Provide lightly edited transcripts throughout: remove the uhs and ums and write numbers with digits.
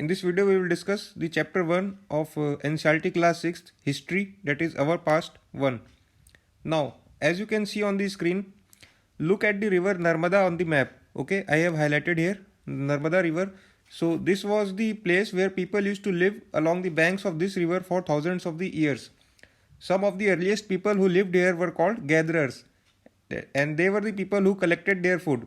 In this video, we will discuss the chapter 1 of NCERT class 6 history, that is our past 1. Now, as you can see on the screen, look at the river Narmada on the map. Okay, I have highlighted here Narmada river. So this was the place where people used to live along the banks of this river for thousands of the years. Some of the earliest people who lived here were called gatherers, and they were the people who collected their food.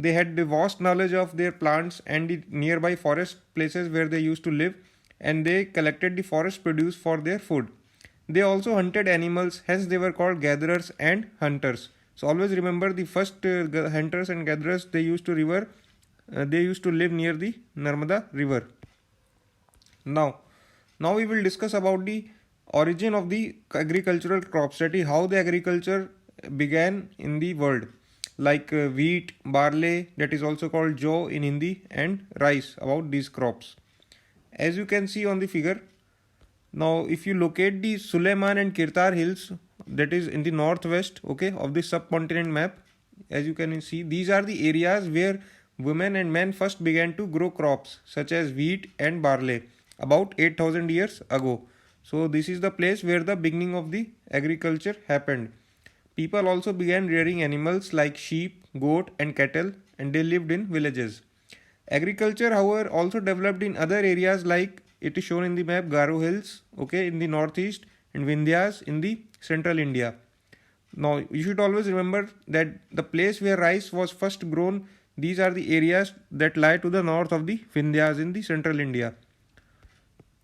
They had the vast knowledge of their plants and the nearby forest places where they used to live, and they collected the forest produce for their food. They also hunted animals, hence they were called gatherers and hunters. So always remember, the first hunters and gatherers, they used to live near the Narmada river. Now we will discuss about the origin of the agricultural crops, that is how the agriculture began in the world, like wheat, barley, that is also called jaw in Hindi, and rice, about these crops. As you can see on the figure, now if you locate the Suleiman and Kirtar hills, that is in the northwest, okay, of the subcontinent map, as you can see, these are the areas where women and men first began to grow crops such as wheat and barley about 8000 years ago. So this is the place where the beginning of the agriculture happened. People also began rearing animals like sheep, goat and cattle, and they lived in villages. Agriculture, however, also developed in other areas, like it is shown in the map, Garo Hills, okay, in the northeast, and Vindhyas in the central India. Now you should always remember that the place where rice was first grown, these are the areas that lie to the north of the Vindhyas in the central India.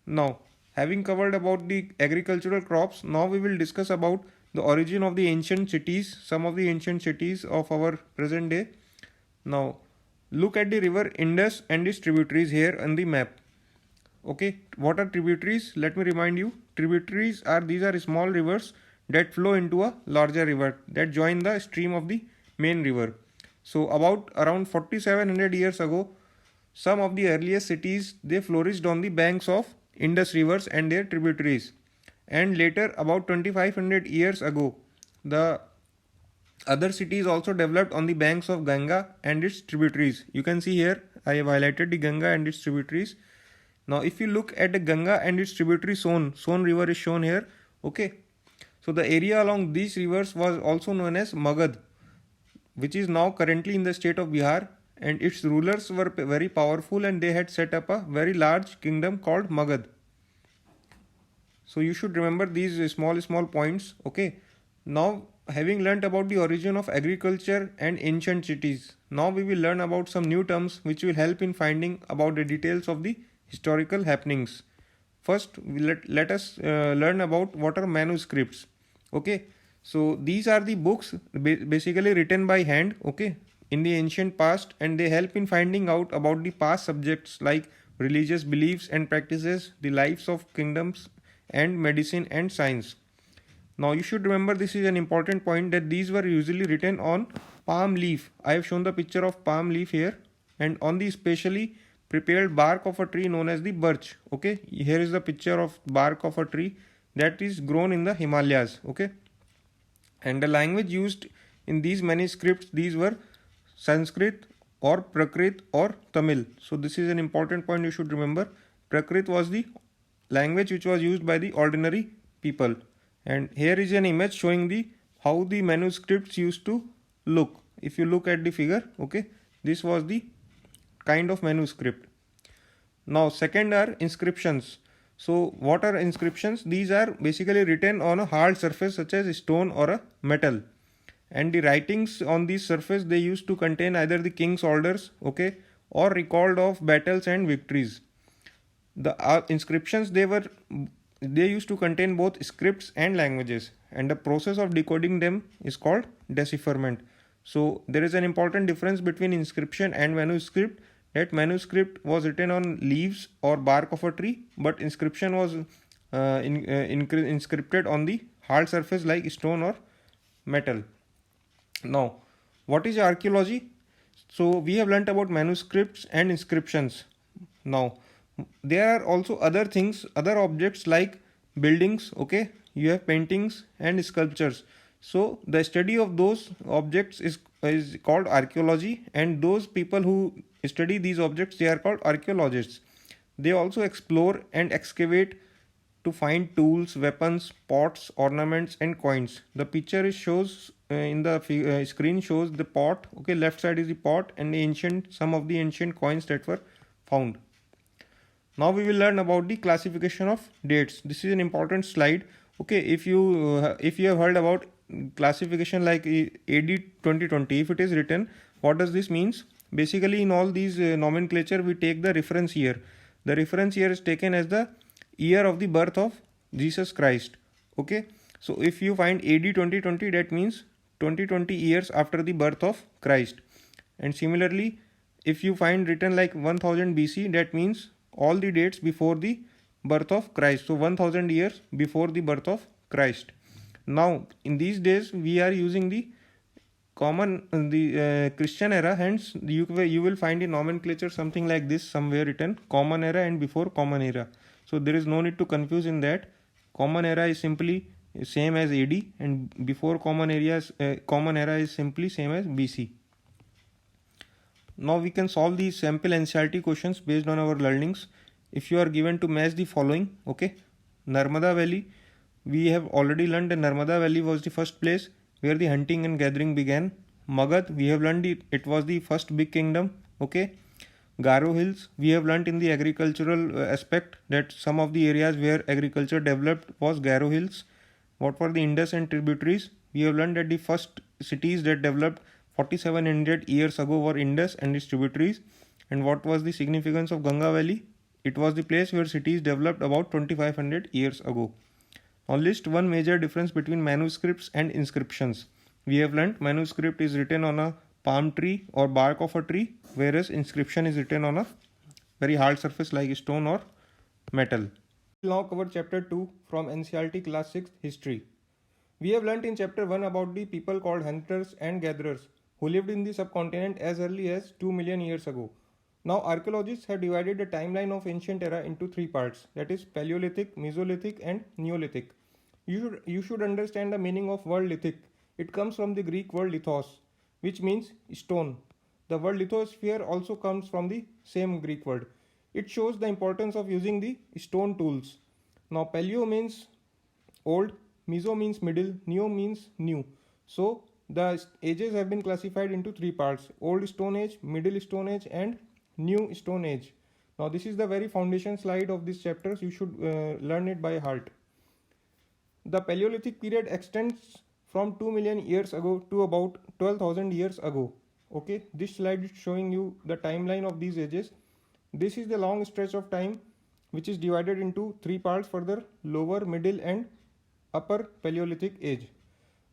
Now, having covered about the agricultural crops, now we will discuss about the origin of the ancient cities, some of the ancient cities of our present day. Now, look at the river Indus and its tributaries here on the map. Okay, what are tributaries? Let me remind you. Tributaries are, these are small rivers that flow into a larger river that join the stream of the main river. So about around 4700 years ago, some of the earliest cities, they flourished on the banks of Indus rivers and their tributaries. And later, about 2500 years ago, the other cities also developed on the banks of Ganga and its tributaries. You can see here, I have highlighted the Ganga and its tributaries. Now if you look at the Ganga and its tributary Son river is shown here, okay. So the area along these rivers was also known as Magad, which is now currently in the state of Bihar, and its rulers were very powerful and they had set up a very large kingdom called Magad. So you should remember these small points, okay. Now, having learnt about the origin of agriculture and ancient cities, now we will learn about some new terms which will help in finding about the details of the historical happenings. First, let us learn about what are manuscripts, okay. So these are the books basically written by hand, okay, in the ancient past, and they help in finding out about the past subjects like religious beliefs and practices, the lives of kingdoms, and medicine and science. Now you should remember, this is an important point, that these were usually written on palm leaf. I have shown the picture of palm leaf here, and on the specially prepared bark of a tree known as the birch, okay. Here is the picture of bark of a tree that is grown in the Himalayas, okay. And the language used in these manuscripts, these were Sanskrit or Prakrit or Tamil. So this is an important point you should remember. Prakrit was the language which was used by the ordinary people. And here is an image showing the how the manuscripts used to look. If you look at the figure, okay, this was the kind of manuscript. Now second are inscriptions. So what are inscriptions? These are basically written on a hard surface such as stone or a metal, and the writings on this surface, they used to contain either the king's orders, okay, or record of battles and victories. The inscriptions, they used to contain both scripts and languages, and the process of decoding them is called decipherment. So there is an important difference between inscription and manuscript, that manuscript was written on leaves or bark of a tree, but inscription was inscripted on the hard surface like stone or metal. Now, what is archaeology? So we have learnt about manuscripts and inscriptions. Now there are also other things, other objects like buildings, okay, you have paintings and sculptures. So the study of those objects is called archaeology, and those people who study these objects, they are called archaeologists. They also explore and excavate to find tools, weapons, pots, ornaments, and coins. The picture is shows in the screen shows the pot. Okay, left side is the pot and the ancient some of the ancient coins that were found. Now we will learn about the classification of dates. This is an important slide. Okay, if you have heard about classification like AD 2020, if it is written, what does this means? Basically, in all these nomenclature, we take the reference year. The reference year is taken as the year of the birth of Jesus Christ. Okay, so if you find AD 2020, that means 2020 years after the birth of Christ. And similarly, if you find written like 1000 BC, that means all the dates before the birth of Christ. So 1000 years before the birth of Christ. Now in these days we are using the Christian era, hence you will find in nomenclature something like this somewhere written common era and before common era. So there is no need to confuse in that. Common era is simply same as AD and before common era is simply same as BC. Now we can solve these sample NCERT questions based on our learnings. If you are given to match the following, okay, Narmada Valley, we have already learned that Narmada Valley was the first place where the hunting and gathering began. Magad, we have learned it was the first big kingdom, okay. Garo Hills, we have learnt in the agricultural aspect that some of the areas where agriculture developed was Garo Hills. What were the Indus and tributaries? We have learned that the first cities that developed 4700 years ago were Indus and its tributaries. And what was the significance of Ganga Valley? It was the place where cities developed about 2500 years ago. Now list one major difference between manuscripts and inscriptions. We have learnt manuscript is written on a palm tree or bark of a tree, whereas inscription is written on a very hard surface like stone or metal. We will now cover chapter 2 from NCERT class 6 history. We have learnt in chapter 1 about the people called hunters and gatherers who lived in the subcontinent as early as 2 million years ago. Now archaeologists have divided the timeline of ancient era into three parts, that is Paleolithic, Mesolithic and Neolithic. You should understand the meaning of word lithic. It comes from the Greek word lithos, which means stone. The word lithosphere also comes from the same Greek word. It shows the importance of using the stone tools. Now Paleo means old, Meso means middle, Neo means new. So the ages have been classified into three parts: Old Stone Age, Middle Stone Age and New Stone Age. Now this is the very foundation slide of this chapter, so you should learn it by heart. The Paleolithic period extends from 2 million years ago to about 12,000 years ago. Okay, this slide is showing you the timeline of these ages. This is the long stretch of time which is divided into three parts further: lower, middle and upper Paleolithic age.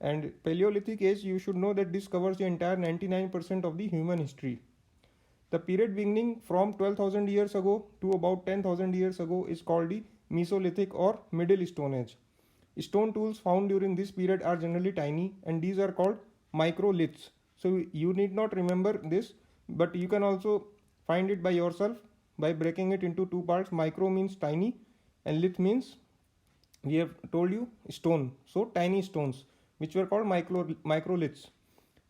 And Paleolithic age, you should know that this covers the entire 99% of the human history. The period beginning from 12,000 years ago to about 10,000 years ago is called the Mesolithic or Middle Stone Age. Stone tools found during this period are generally tiny and these are called microliths. So you need not remember this, but you can also find it by yourself by breaking it into two parts. Micro means tiny and lith means, we have told you, stone. So tiny stones which were called microliths.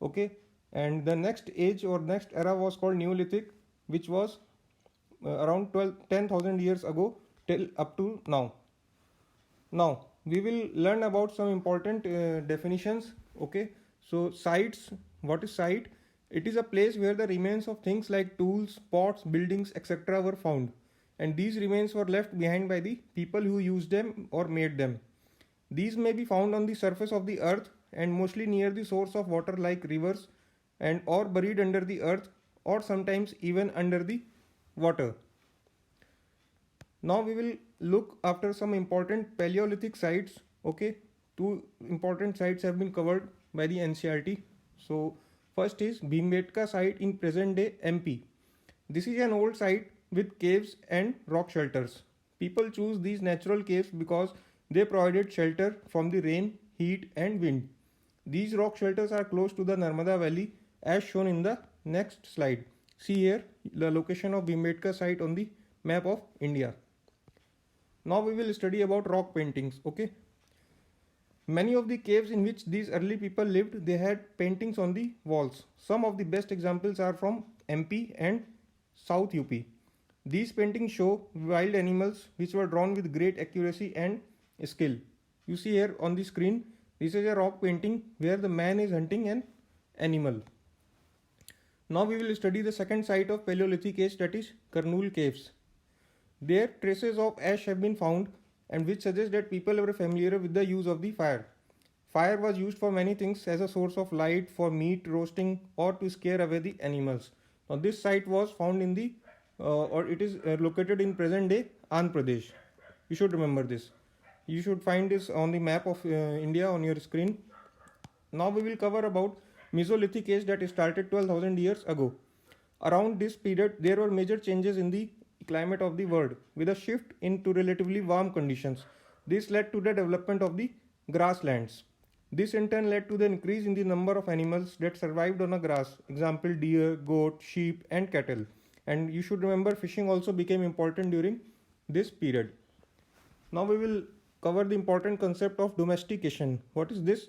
Okay, and the next age or next era was called Neolithic, which was around 10,000 years ago till up to now. Now we will learn about some important definitions. Okay, so sites. What is site? It is a place where the remains of things like tools, pots, buildings, etc. were found, and these remains were left behind by the people who used them or made them. These may be found on the surface of the earth and mostly near the source of water like rivers, and or buried under the earth or sometimes even under the water. Now we will look after some important Paleolithic sites. Okay, two important sites have been covered by the NCERT. So first is Bhimbetka site in present day MP. This is an old site with caves and rock shelters. People choose these natural caves because they provided shelter from the rain, heat and wind. These rock shelters are close to the Narmada Valley as shown in the next slide. See here the location of Bhimbetka site on the map of India. Now we will study about rock paintings. Okay, many of the caves in which these early people lived, they had paintings on the walls. Some of the best examples are from MP and South UP. These paintings show wild animals which were drawn with great accuracy and skill. You see here on the screen, this is a rock painting where the man is hunting an animal. Now we will study the second site of Paleolithic age, that is Kurnool Caves. There traces of ash have been found and which suggest that people were familiar with the use of the fire. Fire was used for many things as a source of light for meat roasting or to scare away the animals. Now this site was found in the or it is located in present day Andhra Pradesh. You should remember this. You should find this on the map of India on your screen. Now we will cover about Mesolithic age that started 12,000 years ago. Around this period, there were major changes in the climate of the world with a shift into relatively warm conditions. This led to the development of the grasslands. This in turn led to the increase in the number of animals that survived on a grass, example deer, goat, sheep and cattle. And you should remember fishing also became important during this period. Now we will cover the important concept of domestication. What is this?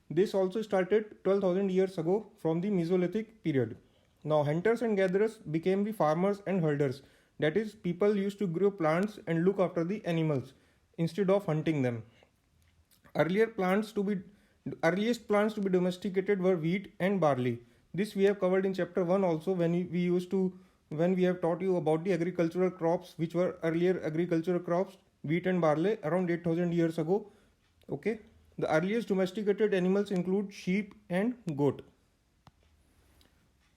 This also started 12,000 years ago from the Mesolithic period. Now hunters and gatherers became the farmers and herders. That is, people used to grow plants and look after the animals instead of hunting them. Earlier plants to be Earliest plants to be domesticated were wheat and barley. This we have covered in chapter 1 also when we have taught you about the agricultural crops which were earlier agricultural crops, wheat and barley around 8,000 years ago. Okay. The earliest domesticated animals include sheep and goat.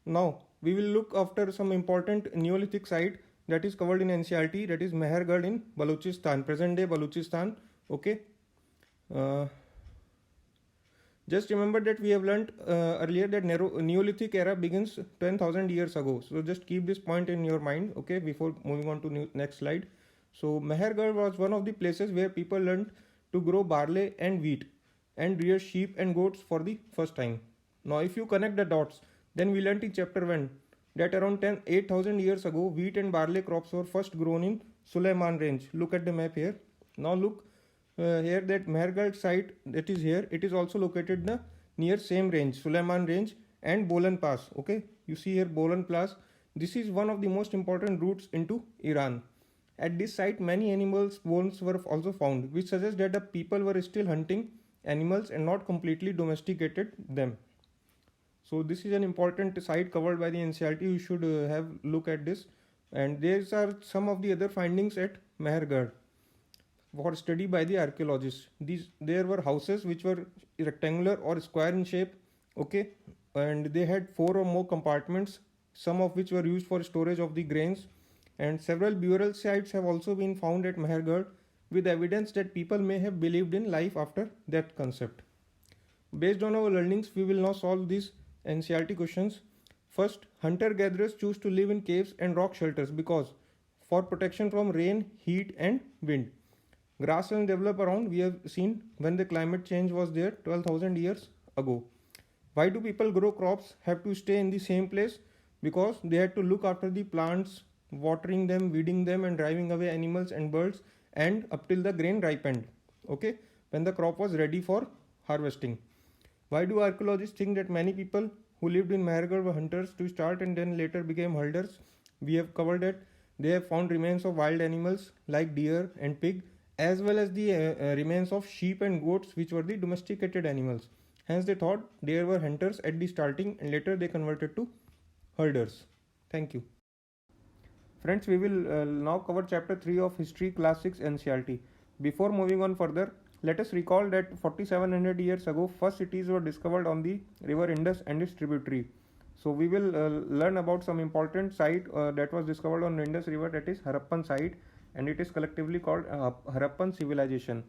Now we will look after some important Neolithic site that is covered in NCERT, that is Mehergarh in Balochistan, present day Balochistan. Okay. Just remember that we have learnt earlier that Neolithic era begins 10,000 years ago. So just keep this point in your mind, okay, before moving on to next slide. So Mehergarh was one of the places where people learned to grow barley and wheat and rear sheep and goats for the first time. Now if you connect the dots, then we learnt in chapter 1 that around 8,000 years ago, wheat and barley crops were first grown in Suleiman range. Look at the map here. Now look. Here that Mehergarh site that is here, it is also located near same range, Suleiman range and Bolan Pass. Okay, you see here Bolan Pass. This is one of the most important routes into Iran. At this site, many animals' bones were also found, which suggests that the people were still hunting animals and not completely domesticated them. So this is an important site covered by the NCERT. You should have look at this. And there are some of the other findings at Mehergarh for study by the archaeologists. There were houses which were rectangular or square in shape, okay, and they had 4 or more compartments, some of which were used for storage of the grains, and several burial sites have also been found at Mehergarh with evidence that people may have believed in life after that concept. Based on our learnings, we will now solve these NCERT questions. First, hunter-gatherers choose to live in caves and rock shelters because for protection from rain, heat and wind. Grasslands develop around, we have seen, when the climate change was there 12,000 years ago. Why do people grow crops have to stay in the same place? Because they had to look after the plants, watering them, weeding them and driving away animals and birds and up till the grain ripened. Okay, when the crop was ready for harvesting. Why do archaeologists think that many people who lived in Mehergarh were hunters to start and then later became herders? We have covered that they have found remains of wild animals like deer and pig, as well as the remains of sheep and goats, which were the domesticated animals. Hence they thought they were hunters at the starting and later they converted to herders. Thank you. Friends, we will now cover chapter 3 of History Class 6 NCERT. Before moving on further, let us recall that 4700 years ago, first cities were discovered on the river Indus and its tributary. So we will learn about some important site that was discovered on the Indus river, that is Harappan site, and it is collectively called Harappan civilization.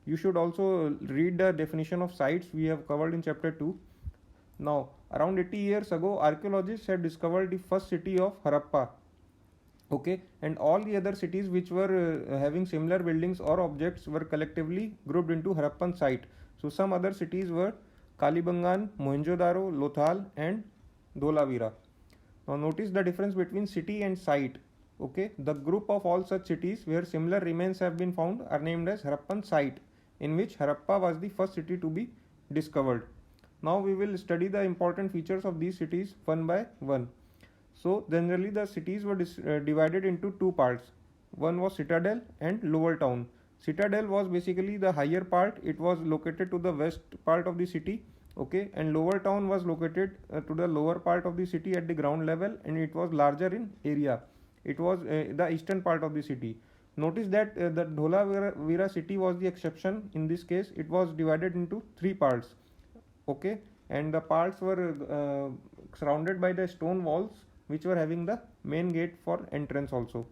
You should also read the definition of sites we have covered in chapter 2. Now, around 80 years ago, archaeologists had discovered the first city of Harappa. Okay, and all the other cities which were having similar buildings or objects were collectively grouped into Harappan site. So some other cities were Kalibangan, Mohenjo-daro, Lothal and Dholavira. Now notice the difference between city and site. Okay, the group of all such cities where similar remains have been found are named as Harappan site, in which Harappa was the first city to be discovered. Now we will study the important features of these cities one by one. So generally the cities were divided into two parts. One was citadel and lower town. Citadel was basically the higher part. It was located to the west part of the city, okay, and lower town was located to the lower part of the city at the ground level, and it was larger in area. It was the eastern part of the city. Notice that the Dholavira city was the exception. In this case, it was divided into three parts, okay, and the parts were surrounded by the stone walls which were having the main gate for entrance also.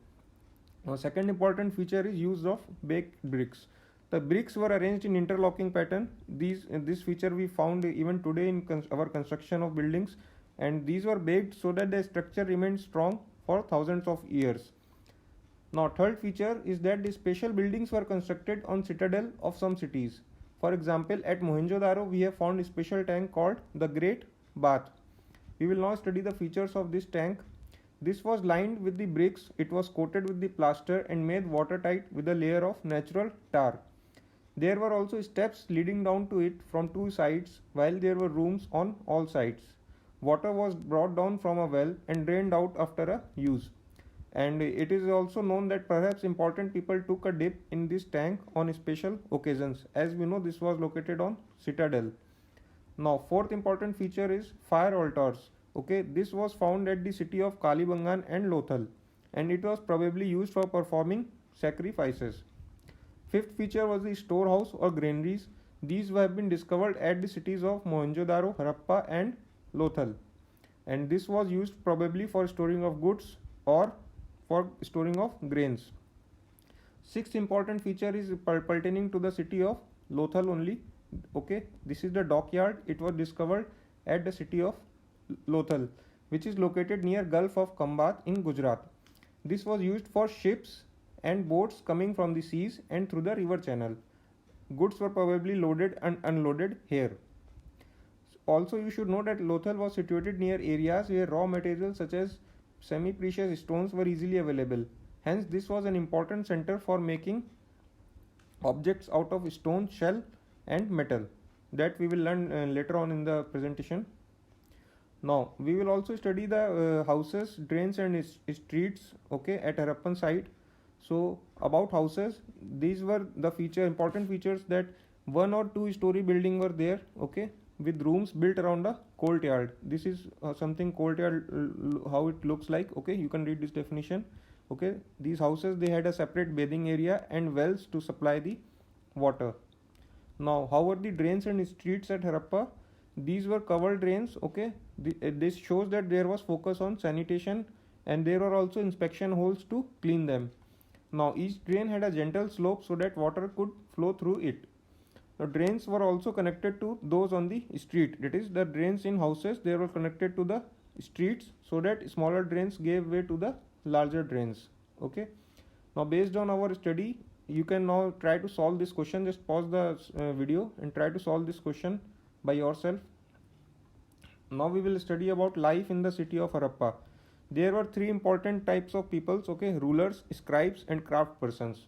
Now, second important feature is use of baked bricks. The bricks were arranged in interlocking pattern. This feature we found even today in our construction of buildings, and these were baked so that the structure remained strong for thousands of years. Now, third feature is that the special buildings were constructed on citadel of some cities. For example, at Mohenjo-daro we have found a special tank called the Great Bath. We will now study the features of this tank. This was lined with the bricks, it was coated with the plaster and made watertight with a layer of natural tar. There were also steps leading down to it from two sides, while there were rooms on all sides. Water was brought down from a well and drained out after a use. And it is also known that perhaps important people took a dip in this tank on special occasions. As we know, this was located on citadel. Now, fourth important feature is fire altars. Okay, this was found at the city of Kalibangan and Lothal, and it was probably used for performing sacrifices. Fifth feature was the storehouse or granaries. These have been discovered at the cities of Mohenjo-daro, Harappa and Lothal, and this was used probably for storing of goods or for storing of grains. Sixth important feature is pertaining to the city of Lothal only. Okay, this is the dockyard. It was discovered at the city of Lothal, which is located near Gulf of Khambat in Gujarat. This was used for ships and boats coming from the seas and through the river channel. Goods were probably loaded and unloaded here. Also, you should know that Lothal was situated near areas where raw materials such as semi-precious stones were easily available. Hence, this was an important center for making objects out of stone, shell and metal. That we will learn later on in the presentation. Now, we will also study the houses, drains and streets, okay, at Harappan site. So, about houses, these were the important features that one or two story building were there, okay, with rooms built around a courtyard. This is something courtyard, how it looks like, okay, you can read this definition, okay. These houses, they had a separate bathing area and wells to supply the water. Now, how were the drains and streets at Harappa? These were covered drains, okay. This shows that there was focus on sanitation, and there were also inspection holes to clean them. Now, each drain had a gentle slope so that water could flow through it. The drains were also connected to those on the street. That is, the drains in houses, they were connected to the streets so that smaller drains gave way to the larger drains. Okay. Now, based on our study, you can now try to solve this question. Just pause the video and try to solve this question by yourself. Now we will study about life in the city of Harappa. There were three important types of peoples, okay, rulers, scribes and craft persons.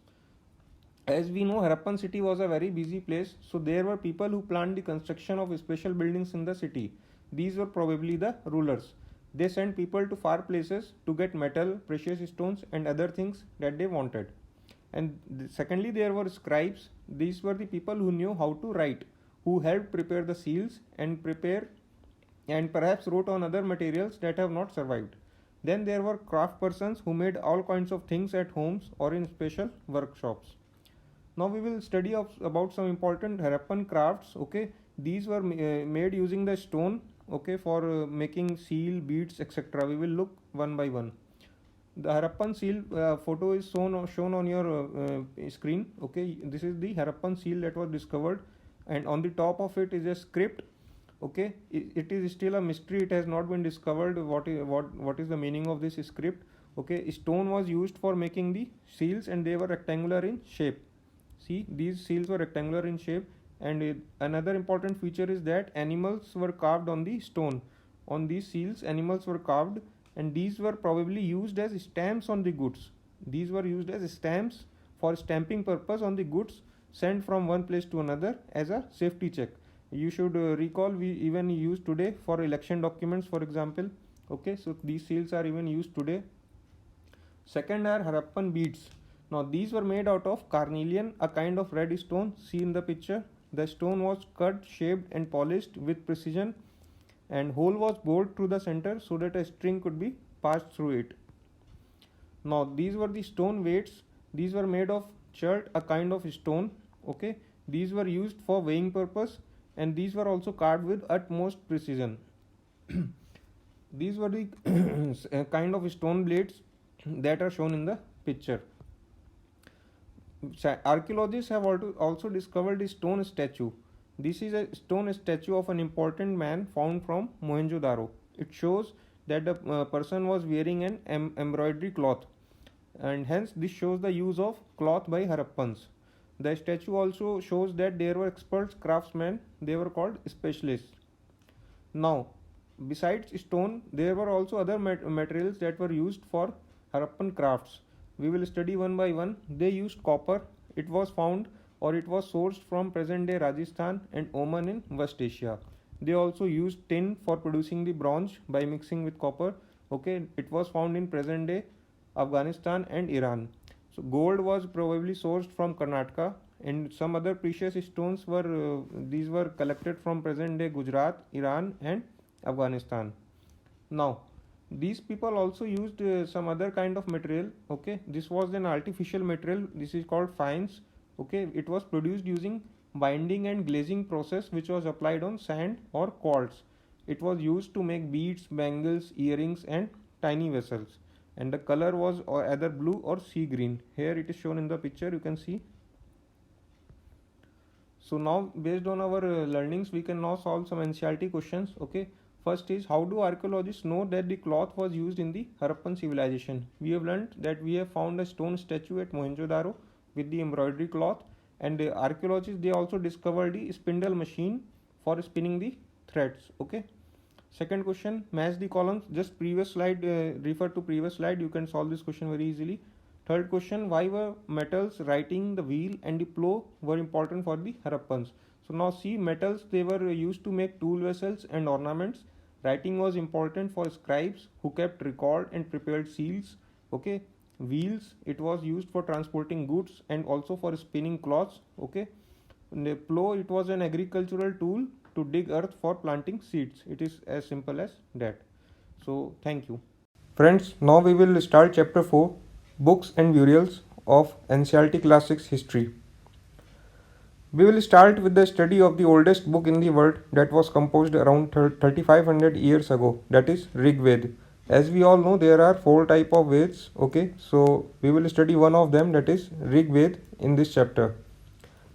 As we know, Harappan city was a very busy place, so there were people who planned the construction of special buildings in the city. These were probably the rulers. They sent people to far places to get metal, precious stones and other things that they wanted. And secondly, there were scribes. These were the people who knew how to write, who helped prepare the seals and perhaps wrote on other materials that have not survived. Then there were craft persons who made all kinds of things at homes or in special workshops. Now we will study about some important Harappan crafts. Okay, these were made using the stone. Okay, for making seal, beads, etc. We will look one by one. The Harappan seal photo is shown on your screen. Okay, this is the Harappan seal that was discovered, and on the top of it is a script. Okay, it is still a mystery. It has not been discovered what is the meaning of this script. Okay, stone was used for making the seals, and they were rectangular in shape. See, these seals were rectangular in shape, and another important feature is that animals were carved on the stone. On these seals, animals were carved, and these were probably used as stamps on the goods. These were used as stamps for stamping purpose on the goods sent from one place to another as a safety check. You should recall we even use today for election documents, for example. Okay, so these seals are even used today. Second are Harappan beads. Now these were made out of carnelian, a kind of red stone. See in the picture. The stone was cut, shaped and polished with precision, and hole was bored through the center so that a string could be passed through it. Now these were the stone weights. These were made of chert, a kind of stone. Okay, these were used for weighing purpose, and these were also carved with utmost precision. These were the kind of stone blades that are shown in the picture. Archaeologists have also discovered a stone statue. This is a stone statue of an important man found from Mohenjo-daro. It shows that the person was wearing an embroidery cloth, and hence this shows the use of cloth by Harappans. The statue also shows that there were expert craftsmen, they were called specialists. Now, besides stone, there were also other materials that were used for Harappan crafts. We will study one by one. They used copper. It was found or it was sourced from present day Rajasthan and Oman in West Asia. They also used tin for producing the bronze by mixing with copper. Okay, it was found in present day Afghanistan and Iran. So gold was probably sourced from Karnataka, and some other precious stones were these were collected from present day Gujarat, Iran and Afghanistan. Now these people also used some other kind of material. Okay, this was an artificial material. This is called fines. Okay, it was produced using binding and glazing process, which was applied on sand or quartz. It was used to make beads, bangles, earrings and tiny vessels, and the color was either blue or sea green. Here it is shown in the picture, you can see. So now based on our learnings, we can now solve some NCERT questions. Okay, first is, how do archaeologists know that the cloth was used in the Harappan civilization? We have learned that we have found a stone statue at Mohenjo-daro with the embroidery cloth, and the archaeologists, they also discovered the spindle machine for spinning the threads. Okay, second question, match the columns. Just previous slide, refer to previous slide, you can solve this question very easily. Third question, why were metals, writing, the wheel and the plow were important for the Harappans? So now see, metals, they were used to make tool vessels and ornaments. Writing was important for scribes who kept record and prepared seals. Okay, wheels, it was used for transporting goods and also for spinning cloths. Okay, and the plow, it was an agricultural tool to dig earth for planting seeds. It is as simple as that. So thank you. Friends, now we will start chapter 4, books and burials of NCERT Classics History. We will start with the study of the oldest book in the world that was composed around 3500 years ago, that is Rig Veda. As we all know, there are 4 types of Veds. Okay, so we will study one of them, that is Rig Veda, in this chapter.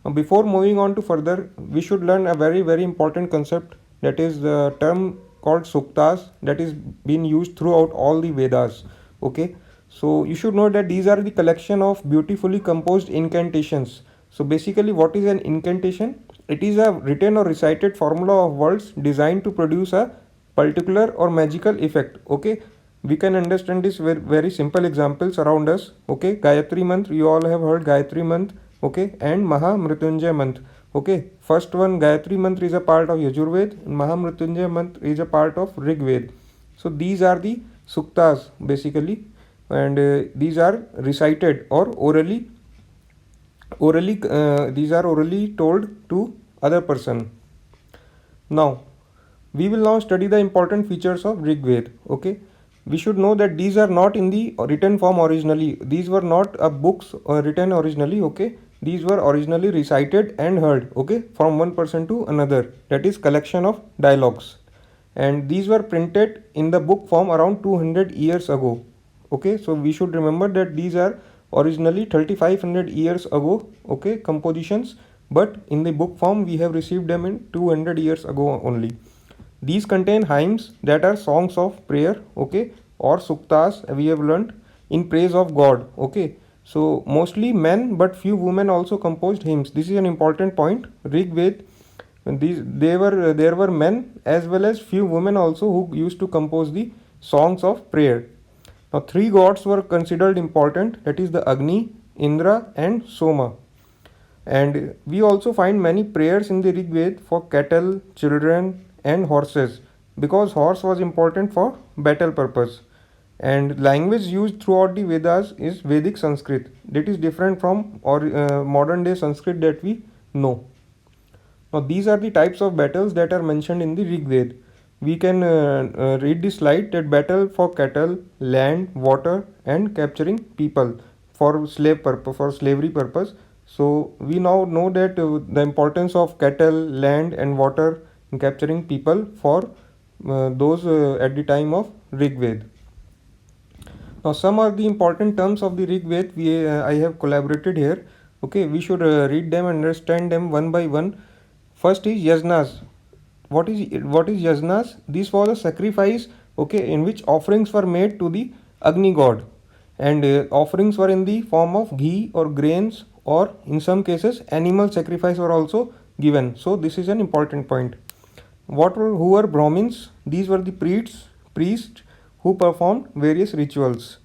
Now before moving on to further, we should learn a very important concept, that is the term called Suktas, that is being used throughout all the Vedas. Okay, so you should know that these are the collection of beautifully composed incantations. So basically, what is an incantation? It is a written or recited formula of words designed to produce a particular or magical effect. Okay, we can understand this with very simple examples around us. Okay, Gayatri Mantra, you all have heard Gayatri Mantra. Okay, and Maha Mrityunjay Mantra. Okay, first one, Gayatri Mantra, is a part of Yajurved, and Maha Mrityunjay Mantra is a part of Rig Veda. So these are the suktas basically, and these are recited or orally these are orally told to other person. Now we will now study the important features of Rig Veda. Okay, we should know that these are not in the written form originally. These were not books written originally. Okay, these were originally recited and heard, okay, from one person to another, that is collection of dialogues, and these were printed in the book form around 200 years ago. Okay, so we should remember that these are originally 3500 years ago, okay, compositions, but in the book form we have received them in 200 years ago only. These contain hymns, that are songs of prayer, okay, or suktas, we have learned, in praise of God. Okay, so mostly men but few women also composed hymns. This is an important point. Rig Veda, there were men as well as few women also who used to compose the songs of prayer. Now 3 gods were considered important, that is the Agni, Indra and Soma. And we also find many prayers in the Rig Veda for cattle, children and horses. because horse was important for battle purpose. And language used throughout the Vedas is Vedic Sanskrit. That is different from modern day Sanskrit that we know. Now these are the types of battles that are mentioned in the Rig Veda. We can read the slide that battle for cattle, land, water, and capturing people for slavery purpose. So we now know that the importance of cattle, land, and water in capturing people for those at the time of Rig Veda. Now some are the important terms of the Rig Veda I have collaborated here. Okay, we should read them and understand them one by one. First is yajnas. What is yajnas? This was a sacrifice, okay, in which offerings were made to the Agni god, and offerings were in the form of ghee or grains, or in some cases animal sacrifice were also given. So this is an important point. Who were Brahmins? These were the priests who performed various rituals.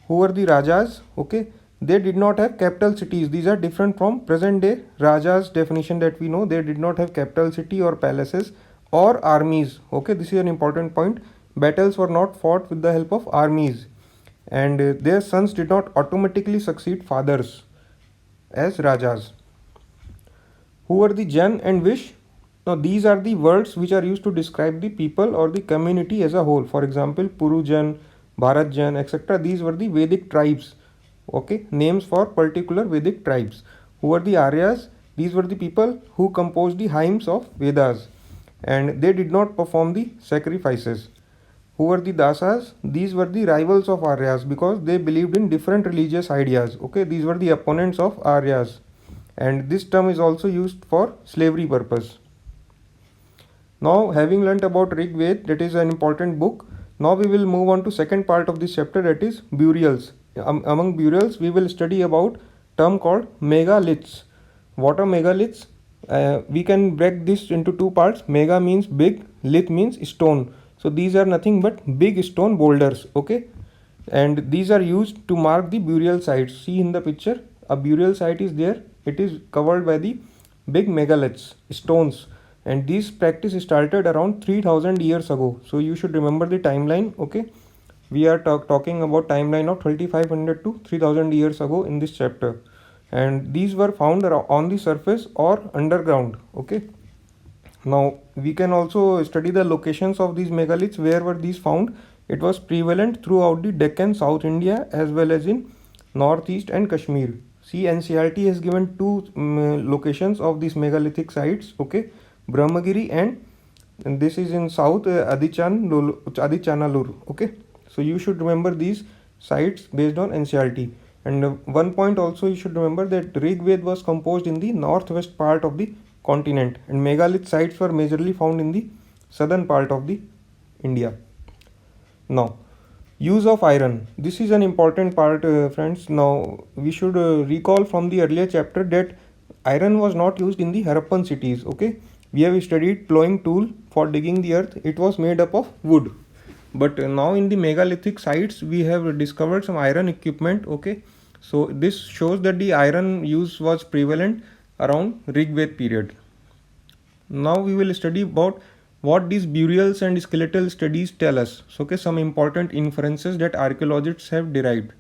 Who were the Rajas? Okay, they did not have capital cities. These are different from present day Rajas definition that we know. They did not have capital city or palaces or armies. Okay, this is an important point. Battles were not fought with the help of armies, and their sons did not automatically succeed fathers as Rajas. Who were the Jan and Vish? Now these are the words which are used to describe the people or the community as a whole. For example, Purujan, Bharatjan, etc. These were the Vedic tribes. Okay, names for particular Vedic tribes. Who were the Aryas? These were the people who composed the hymns of Vedas, and they did not perform the sacrifices. Who were the Dasas? These were the rivals of Aryas because they believed in different religious ideas. Okay, these were the opponents of Aryas, and this term is also used for slavery purpose. Now, having learnt about Rig Veda, that is an important book, now we will move on to second part of this chapter, that is burials. Among burials, we will study about term called megaliths. What are megaliths? We can break this into two parts. Mega means big, lith means stone. So these are nothing but big stone boulders. Okay, and these are used to mark the burial sites. See in the picture, a burial site is there. It is covered by the big megaliths, stones, and this practice started around 3000 years ago. So you should remember the timeline. Okay, we are talking about timeline of 2500 to 3000 years ago in this chapter, and these were found on the surface or underground. Okay, now we can also study the locations of these megaliths. Where were these found? It was prevalent throughout the Deccan, South India, as well as in Northeast and Kashmir. See, NCERT has given two locations of these megalithic sites. Okay, Brahmagiri and this is in south, Adichanallur. Okay, so you should remember these sites based on NCERT. And one point also you should remember that Rig Veda was composed in the northwest part of the continent, and megalith sites were majorly found in the southern part of the India. Now, use of iron. This is an important part, friends. Now we should recall from the earlier chapter that iron was not used in the Harappan cities. Okay, we have studied plowing tool for digging the earth. It was made up of wood, but now in the megalithic sites we have discovered some iron equipment. Okay, so this shows that the iron use was prevalent around Rig Veda period. Now we will study about what these burials and skeletal studies tell us. So, okay, some important inferences that archaeologists have derived.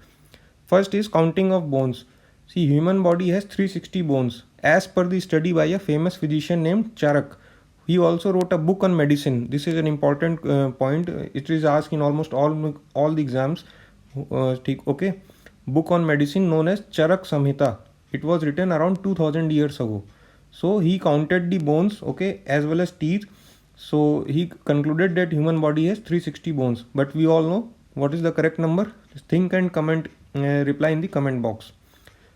First is counting of bones. See, human body has 360 bones as per the study by a famous physician named Charak. He also wrote a book on medicine. This is an important point. It is asked in almost all the exams. Okay, book on medicine known as Charak Samhita. It was written around 2000 years ago. So he counted the bones, okay, as well as teeth. So he concluded that human body has 360 bones. But we all know what is the correct number. Just think and comment, reply in the comment box.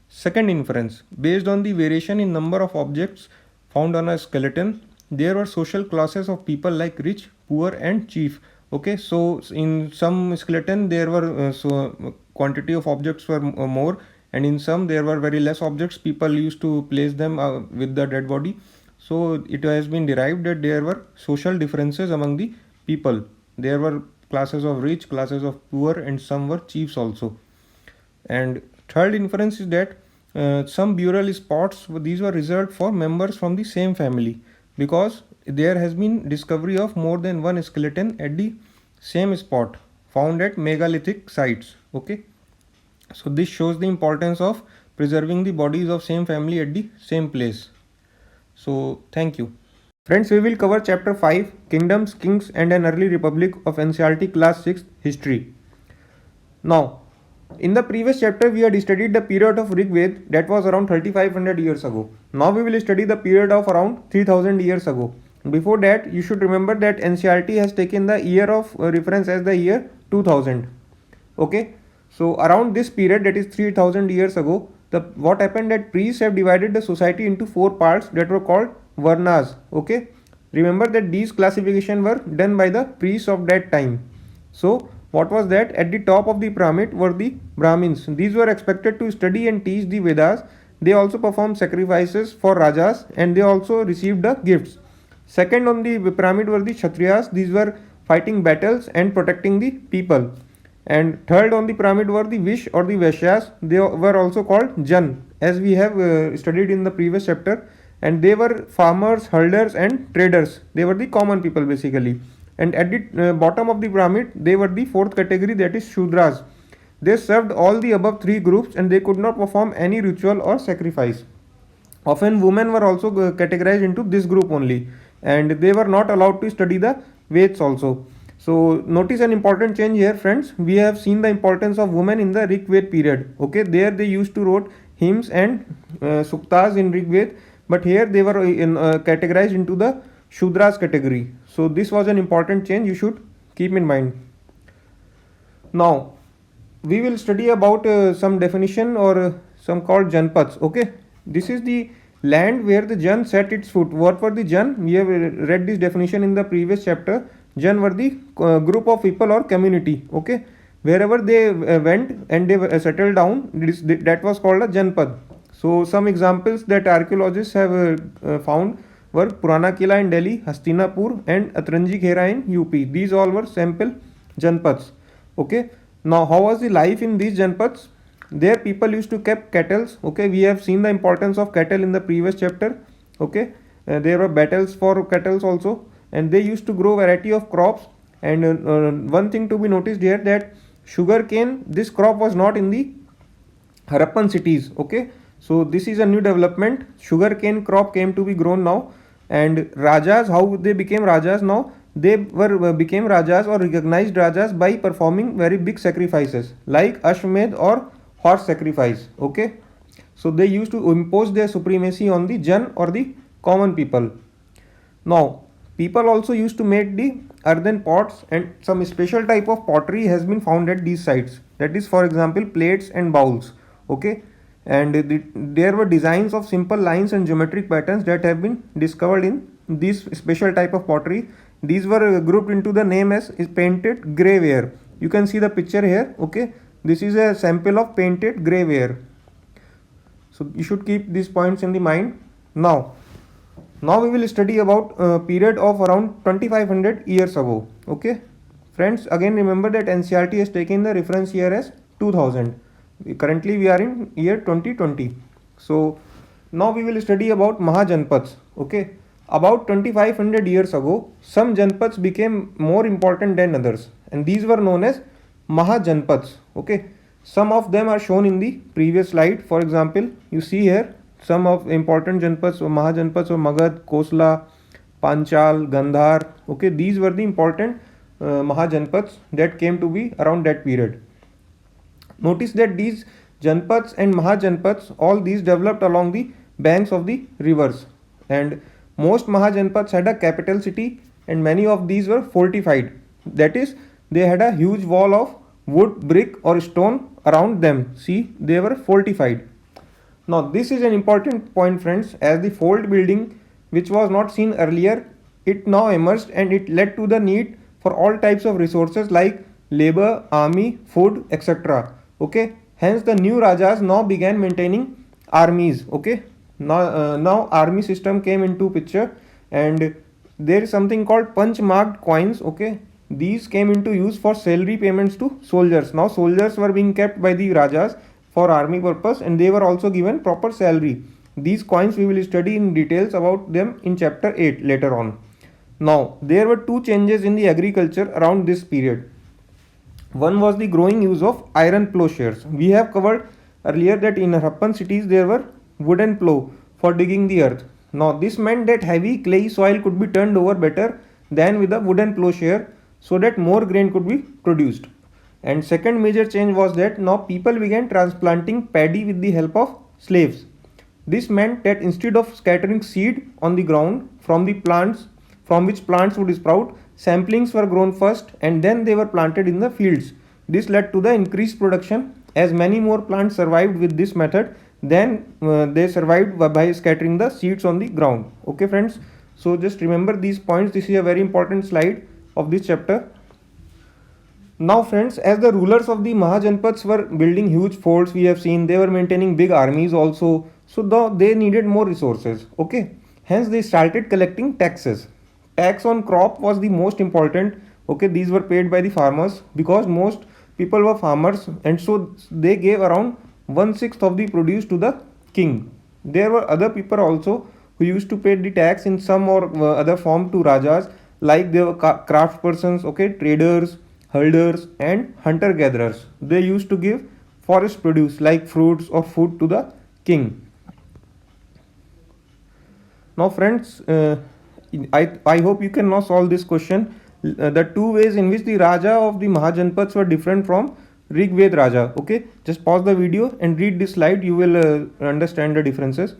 Second inference, based on the variation in number of objects found on a skeleton, there were social classes of people like rich, poor, and chief. Okay, so in some skeleton there were quantity of objects were more, and in some there were very less objects. People used to place them with the dead body. So it has been derived that there were social differences among the people. There were classes of rich, classes of poor, and some were chiefs also. And third inference is that some burial spots, these were reserved for members from the same family, because there has been discovery of more than one skeleton at the same spot found at megalithic sites. Okay, so this shows the importance of preserving the bodies of same family at the same place. So thank you. Friends, we will cover chapter 5, Kingdoms, Kings and an Early Republic of NCERT class 6 history. Now, in the previous chapter we had studied the period of Rig Veda, that was around 3500 years ago. Now we will study the period of around 3000 years ago. Before that, you should remember that NCERT has taken the year of reference as the year 2000. Okay, so around this period, that is 3000 years ago, what happened, that priests have divided the society into 4 parts that were called varnas. Okay, remember that these classification were done by the priests of that time. So what was that? At the top of the pyramid were the Brahmins. These were expected to study and teach the Vedas. They also performed sacrifices for Rajas and they also received the gifts. Second on the pyramid were the Kshatriyas. These were fighting battles and protecting the people. And third on the pyramid were the Vish or the Vaishyas. They were also called Jan, as we have studied in the previous chapter. And they were farmers, herders, and traders. They were the common people basically. And at the bottom of the pyramid, they were the fourth category, that is Shudras. They served all the above 3 groups and they could not perform any ritual or sacrifice. Often women were also categorized into this group only, and they were not allowed to study the Veds also. So notice an important change here, friends. We have seen the importance of women in the Rig Veda period. Okay, there they used to wrote hymns and suktas in Rig Veda, but here they were categorized into the Shudras category. So this was an important change you should keep in mind. Now we will study about some definition or some called Janpads. Okay, this is the land where the Jan set its foot. What were the Jan? We have read this definition in the previous chapter. Jan were the group of people or community. Okay, wherever they went and they settled down, that was called a Janpad. So some examples that archaeologists have found were Purana Kila in Delhi, Hastinapur and Atranji Khera in UP. These all were sample Janpads. Okay, now how was the life in these Janpads? There people used to keep cattle. Okay, we have seen the importance of cattle in the previous chapter. Okay, there were battles for cattle also, and they used to grow variety of crops. And one thing to be noticed here, that sugarcane, this crop was not in the Harappan cities. Okay, so this is a new development. Sugarcane crop came to be grown now. And Rajas, how they became Rajas now? They were became Rajas or recognized Rajas by performing very big sacrifices like Ashwamedh or horse sacrifice. Okay, so they used to impose their supremacy on the Jan or the common people. Now people also used to make the earthen pots, and some special type of pottery has been found at these sites. That is, for example, plates and bowls. Okay, and there were designs of simple lines and geometric patterns that have been discovered in this special type of pottery. These were grouped into the name as is painted grey ware. You can see the picture here. Okay, this is a sample of painted grey ware. So you should keep these points in the mind. Now we will study about a period of around 2500 years ago. Okay, friends, again remember that NCERT has taken the reference year as 2000. Currently we are in year 2020. So now we will study about Mahajanpads. Okay, about 2500 years ago, some Janpads became more important than others, and these were known as Mahajanpads. Okay, some of them are shown in the previous slide. For example, you see here some of important Janpads or Mahajanpads or Magad, Kosla, Panchal, Gandhar. Okay, these were the important Mahajanpads that came to be around that period. Notice that these Janpads and Mahajanpads, all these developed along the banks of the rivers, and most Mahajanpads had a capital city, and many of these were fortified. That is, they had a huge wall of wood, brick or stone around them. See, they were fortified. Now this is an important point, friends, as the fort building, which was not seen earlier, it now emerged, and it led to the need for all types of resources like labor, army, food, etc. Okay, hence the new Rajas now began maintaining armies. Okay, now army system came into picture, and there is something called punch marked coins. Okay, these came into use for salary payments to soldiers. Now soldiers were being kept by the Rajas for army purpose, and they were also given proper salary. These coins we will study in details about them in chapter 8 later on. Now, there were two changes in the agriculture around this period. One was the growing use of iron plowshares. We have covered earlier that in Harappan cities there were wooden plow for digging the earth. Now, this meant that heavy clay soil could be turned over better than with a wooden plowshare, so that more grain could be produced. And second major change was that now people began transplanting paddy with the help of slaves. This meant that instead of scattering seed on the ground from the plants from which plants would sprout, samplings were grown first and then they were planted in the fields. This led to the increased production as many more plants survived with this method than they survived by scattering the seeds on the ground. Okay, friends. So just remember these points. This is a very important slide of this chapter. Now, friends, as the rulers of the Mahajanpads were building huge forts, we have seen they were maintaining big armies also. So they needed more resources. Okay, hence they started collecting taxes. Tax on crop was the most important. Okay, these were paid by the farmers because most people were farmers, and so they gave around 1/6 of the produce to the king. There were other people also who used to pay the tax in some or other form to rajas, like they were craft persons, okay, traders, herders, and hunter gatherers. They used to give forest produce like fruits or food to the king. Now, friends, I hope you can now solve this question. The two ways in which the Raja of the Mahajanpads were different from Rigved Raja. Okay, just pause the video and read this slide. You will understand the differences.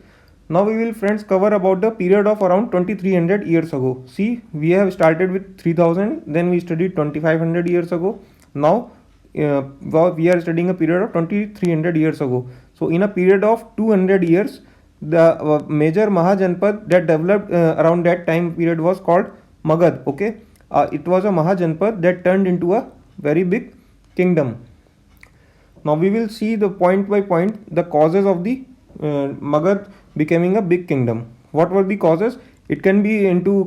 Now we will, friends, cover about the period of around 2300 years ago. See, we have started with 3000, then we studied 2500 years ago. Now we are studying a period of 2300 years ago. So in a period of 200 years, the major Mahajanpad that developed around that time period was called Magad. Okay, it was a Mahajanpad that turned into a very big kingdom. Now we will see the point by point the causes of the Magad becoming a big kingdom. What were the causes? It can be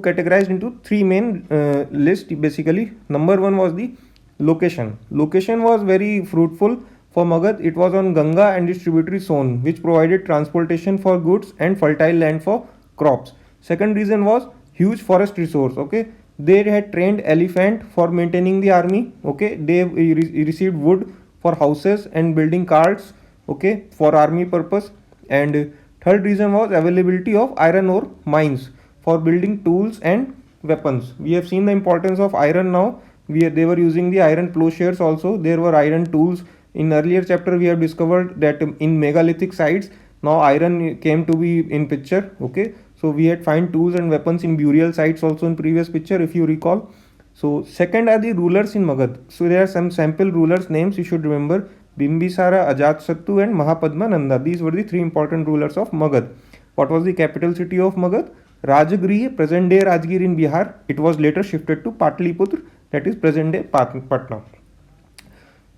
categorized into three main lists basically. Number one was the location. Location was very fruitful for Magad. It was on Ganga and its tributary zone, which provided transportation for goods and fertile land for crops. Second reason was huge forest resource. Okay, they had trained elephant for maintaining the army. Okay, they received wood for houses and building carts. Okay, for army purpose. And third reason was availability of iron ore mines for building tools and weapons. We have seen the importance of iron now. They were using the iron plowshares also. There were iron tools. In earlier chapter we have discovered that in megalithic sites now iron came to be in picture. Okay, so we had find tools and weapons in burial sites also in previous picture if you recall. So second are the rulers in Magad. So there are some sample rulers names you should remember: Bimbisara, Ajatsattu and Mahapadma Nanda. These were the three important rulers of Magad. What was the capital city of Magad? Rajagriha, present day Rajgir in Bihar. It was later shifted to Patliputra, that is present day Patna.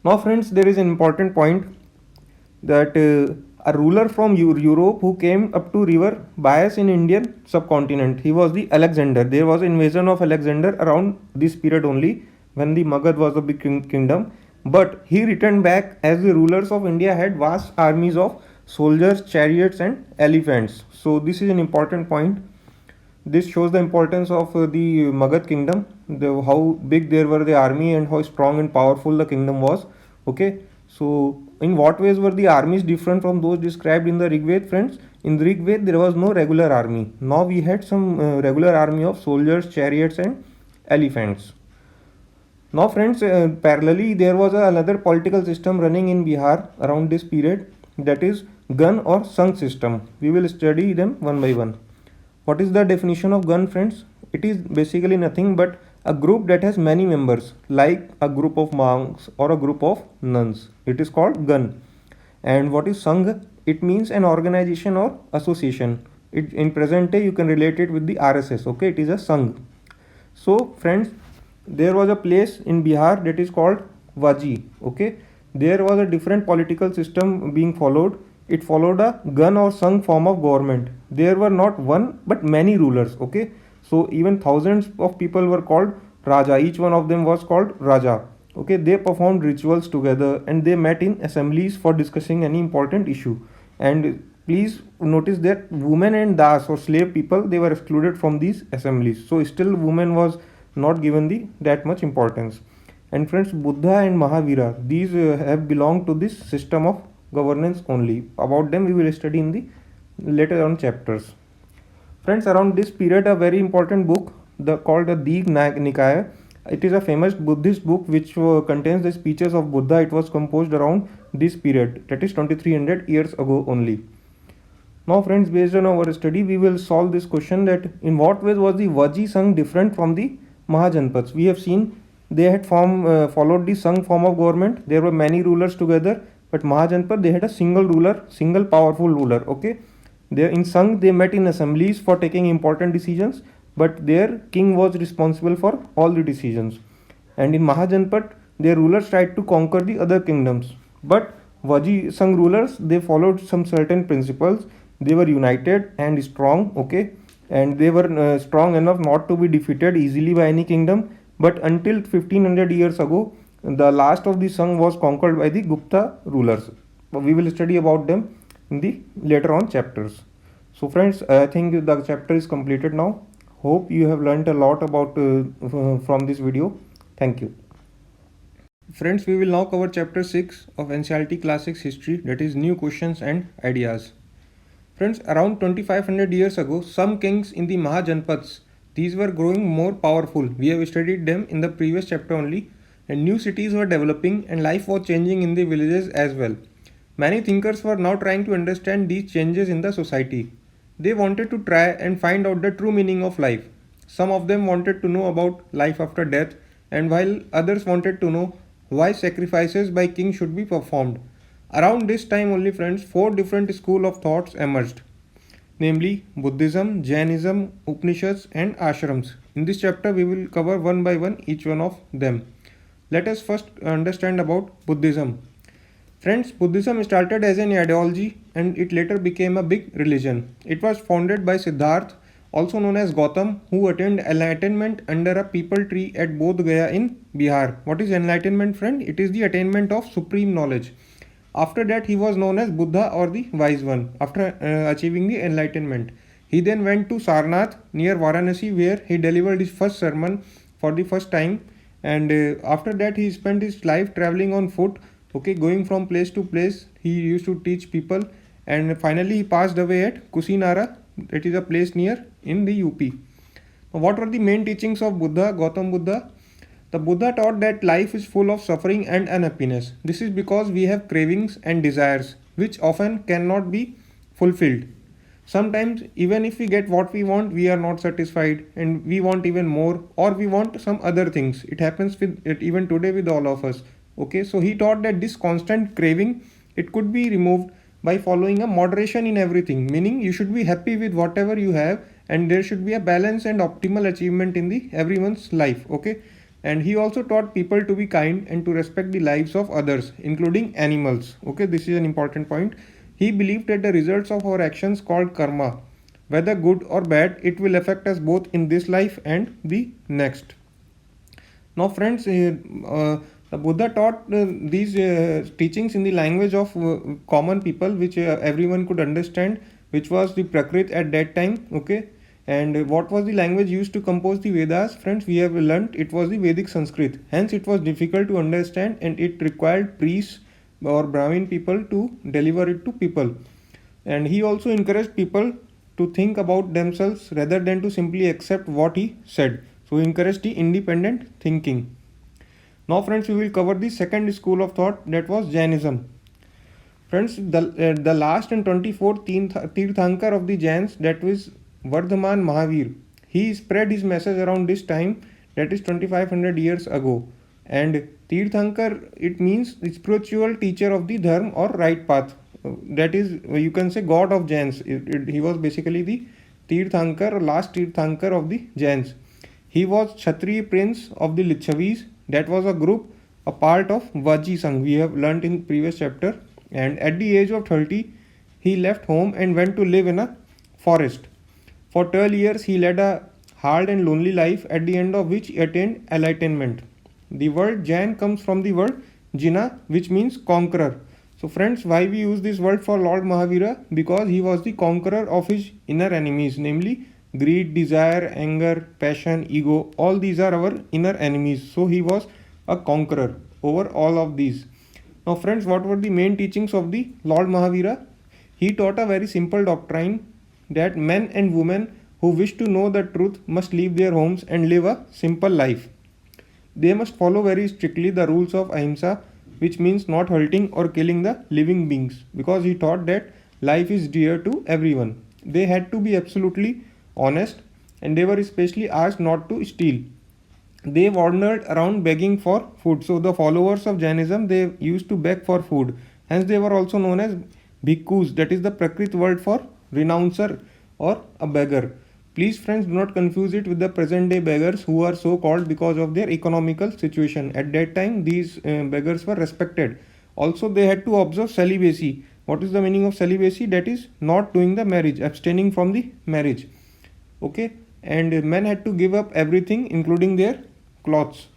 Now, friends, there is an important point that a ruler from Europe who came up to river Bias in Indian subcontinent. He was the Alexander. There was an invasion of Alexander around this period only when the Magad was a big kingdom. But he returned back as the rulers of India had vast armies of soldiers, chariots and elephants. So this is an important point. This shows the importance of the Magad kingdom, how big there were the army and how strong and powerful the kingdom was. Okay, so in what ways were the armies different from those described in the Rigved, friends? In the Rigved there was no regular army. Now we had some regular army of soldiers, chariots and elephants. Now, friends, parallelly there was another political system running in Bihar around this period, that is gun or Sangh system. We will study them one by one. What is the definition of gun, friends? It is basically nothing but a group that has many members, like a group of monks or a group of nuns. It is called gun. And what is Sangh? It means an organization or association. In present day you can relate it with the RSS. Okay, it is a Sangh. So, friends, there was a place in Bihar that is called Vaji. Okay, there was a different political system being followed. It followed a gun or Sangh form of government. There were not one but many rulers. Okay, so even thousands of people were called Raja. Each one of them was called Raja. Okay, they performed rituals together and they met in assemblies for discussing any important issue. And please notice that women and das or slave people, they were excluded from these assemblies. So still women was not given the that much importance. And friends, Buddha and Mahavira, these have belonged to this system of governance only. About them we will study in the later on chapters. Friends, around this period, a very important book called the Dig Nikaya. It is a famous Buddhist book which contains the speeches of Buddha. It was composed around this period, that is 2300 years ago only. Now, friends, based on our study, we will solve this question that in what ways was the Vaji Sangh different from the Mahajanpads? We have seen they had followed the Sangh form of government. There were many rulers together, but Mahajanpad, they had a single ruler, single powerful ruler. Okay, there in Sangh they met in assemblies for taking important decisions, but their king was responsible for all the decisions. And in Mahajanpat, their rulers tried to conquer the other kingdoms, but Vaji Sangh rulers, they followed some certain principles. They were united and strong, okay, and they were strong enough not to be defeated easily by any kingdom. But until 1500 years ago, the last of the Sangh was conquered by the Gupta rulers. We will study about them in the later on chapters. So friends, I think the chapter is completed now. Hope you have learnt a lot about from this video. Thank you. Friends, we will now cover chapter 6 of NCERT Classics History, that is new questions and ideas. Friends, around 2500 years ago, some kings in the Mahajanpads, these were growing more powerful. We have studied them in the previous chapter only, and new cities were developing and life was changing in the villages as well. Many thinkers were now trying to understand these changes in the society. They wanted to try and find out the true meaning of life. Some of them wanted to know about life after death, and while others wanted to know why sacrifices by kings should be performed. Around this time only, friends, four different schools of thoughts emerged, namely Buddhism, Jainism, Upanishads and Ashrams. In this chapter we will cover one by one each one of them. Let us first understand about Buddhism. Friends, Buddhism started as an ideology and it later became a big religion. It was founded by Siddhartha, also known as Gautam, who attained enlightenment under a peepal tree at Bodh Gaya in Bihar. What is enlightenment, friend? It is the attainment of supreme knowledge. After that, he was known as Buddha or the Wise One after achieving the enlightenment. He then went to Sarnath near Varanasi where he delivered his first sermon for the first time, and after that he spent his life traveling on foot, okay, going from place to place. He used to teach people, and finally he passed away at Kusinara. It is a place near in the UP. What were the main teachings of Buddha, Gautam Buddha? The Buddha taught that life is full of suffering and unhappiness. This is because we have cravings and desires which often cannot be fulfilled. Sometimes even if we get what we want, we are not satisfied and we want even more, or we want some other things. It happens with it even today with all of us. Okay, so he taught that this constant craving, it could be removed by following a moderation in everything, meaning you should be happy with whatever you have and there should be a balance and optimal achievement in the everyone's life. Okay, and he also taught people to be kind and to respect the lives of others, including animals. Okay, this is an important point. He believed that the results of our actions called karma, whether good or bad, it will affect us both in this life and the next. Now friends, the Buddha taught these teachings in the language of common people, which everyone could understand, which was the Prakrit at that time. Okay, and what was the language used to compose the Vedas? Friends, we have learnt it was the Vedic Sanskrit. Hence, it was difficult to understand and it required priests or Brahmin people to deliver it to people. And he also encouraged people to think about themselves rather than to simply accept what he said. So, he encouraged the independent thinking. Now, friends, we will cover the second school of thought, that was Jainism. Friends, the last and 24th Tirthankar of the Jains, that was Vardhaman Mahavir. He spread his message around this time, that is 2500 years ago. And Tirthankar, it means the spiritual teacher of the Dharma or right path. That is, you can say, God of Jains. He was basically the Tirthankar, last Tirthankar of the Jains. He was Kshatriya prince of the Lichavis. That was a group, a part of Vaji Sangh. We have learnt in previous chapter. And at the age of 30, he left home and went to live in a forest. For 12 years, he led a hard and lonely life, at the end of which he attained enlightenment. The word Jain comes from the word Jina, which means conqueror. So friends, why we use this word for Lord Mahavira? Because he was the conqueror of his inner enemies, namely greed, desire, anger, passion, ego. All these are our inner enemies. So he was a conqueror over all of these. Now friends, what were the main teachings of the Lord Mahavira? He taught a very simple doctrine that men and women who wish to know the truth must leave their homes and live a simple life. They must follow very strictly the rules of ahimsa, which means not hurting or killing the living beings, because he thought that life is dear to everyone. They had to be absolutely honest, and they were especially asked not to steal. They wandered around begging for food. So the followers of Jainism, they used to beg for food. Hence they were also known as bhikkhus, that is the Prakrit word for renouncer or a beggar. Please friends, do not confuse it with the present day beggars who are so called because of their economical situation. At that time these beggars were respected. Also they had to observe celibacy. What is the meaning of celibacy? That is not doing the marriage, abstaining from the marriage. Okay, and men had to give up everything including their clothes.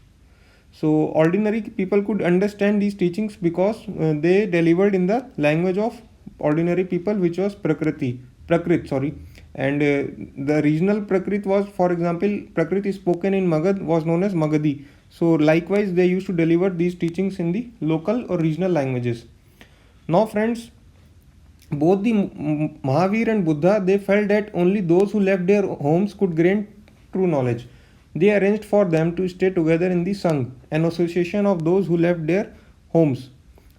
So ordinary people could understand these teachings because they delivered in the language of ordinary people, which was prakrit, sorry. And the regional prakrit was, for example, prakrit is spoken in Magad was known as Magadhi. So likewise they used to deliver these teachings in the local or regional languages. Now friends, both the Mahavir and Buddha, they felt that only those who left their homes could gain true knowledge. They arranged for them to stay together in the Sangh, an association of those who left their homes.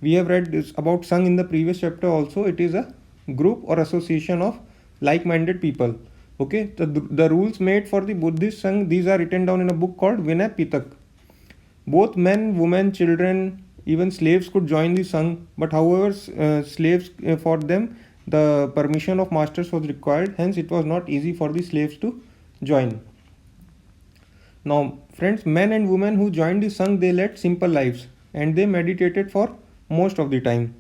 We have read this about Sangh in the previous chapter also. It is a group or association of like-minded people. Okay, the rules made for the Buddhist Sangh, these are written down in a book called Vinay Pitak. Both men, women, children, even slaves could join the Sangh, but however, slaves for them, the permission of masters was required, hence, it was not easy for the slaves to join. Now, friends, men and women who joined the Sangh, they led simple lives and they meditated for most of the time.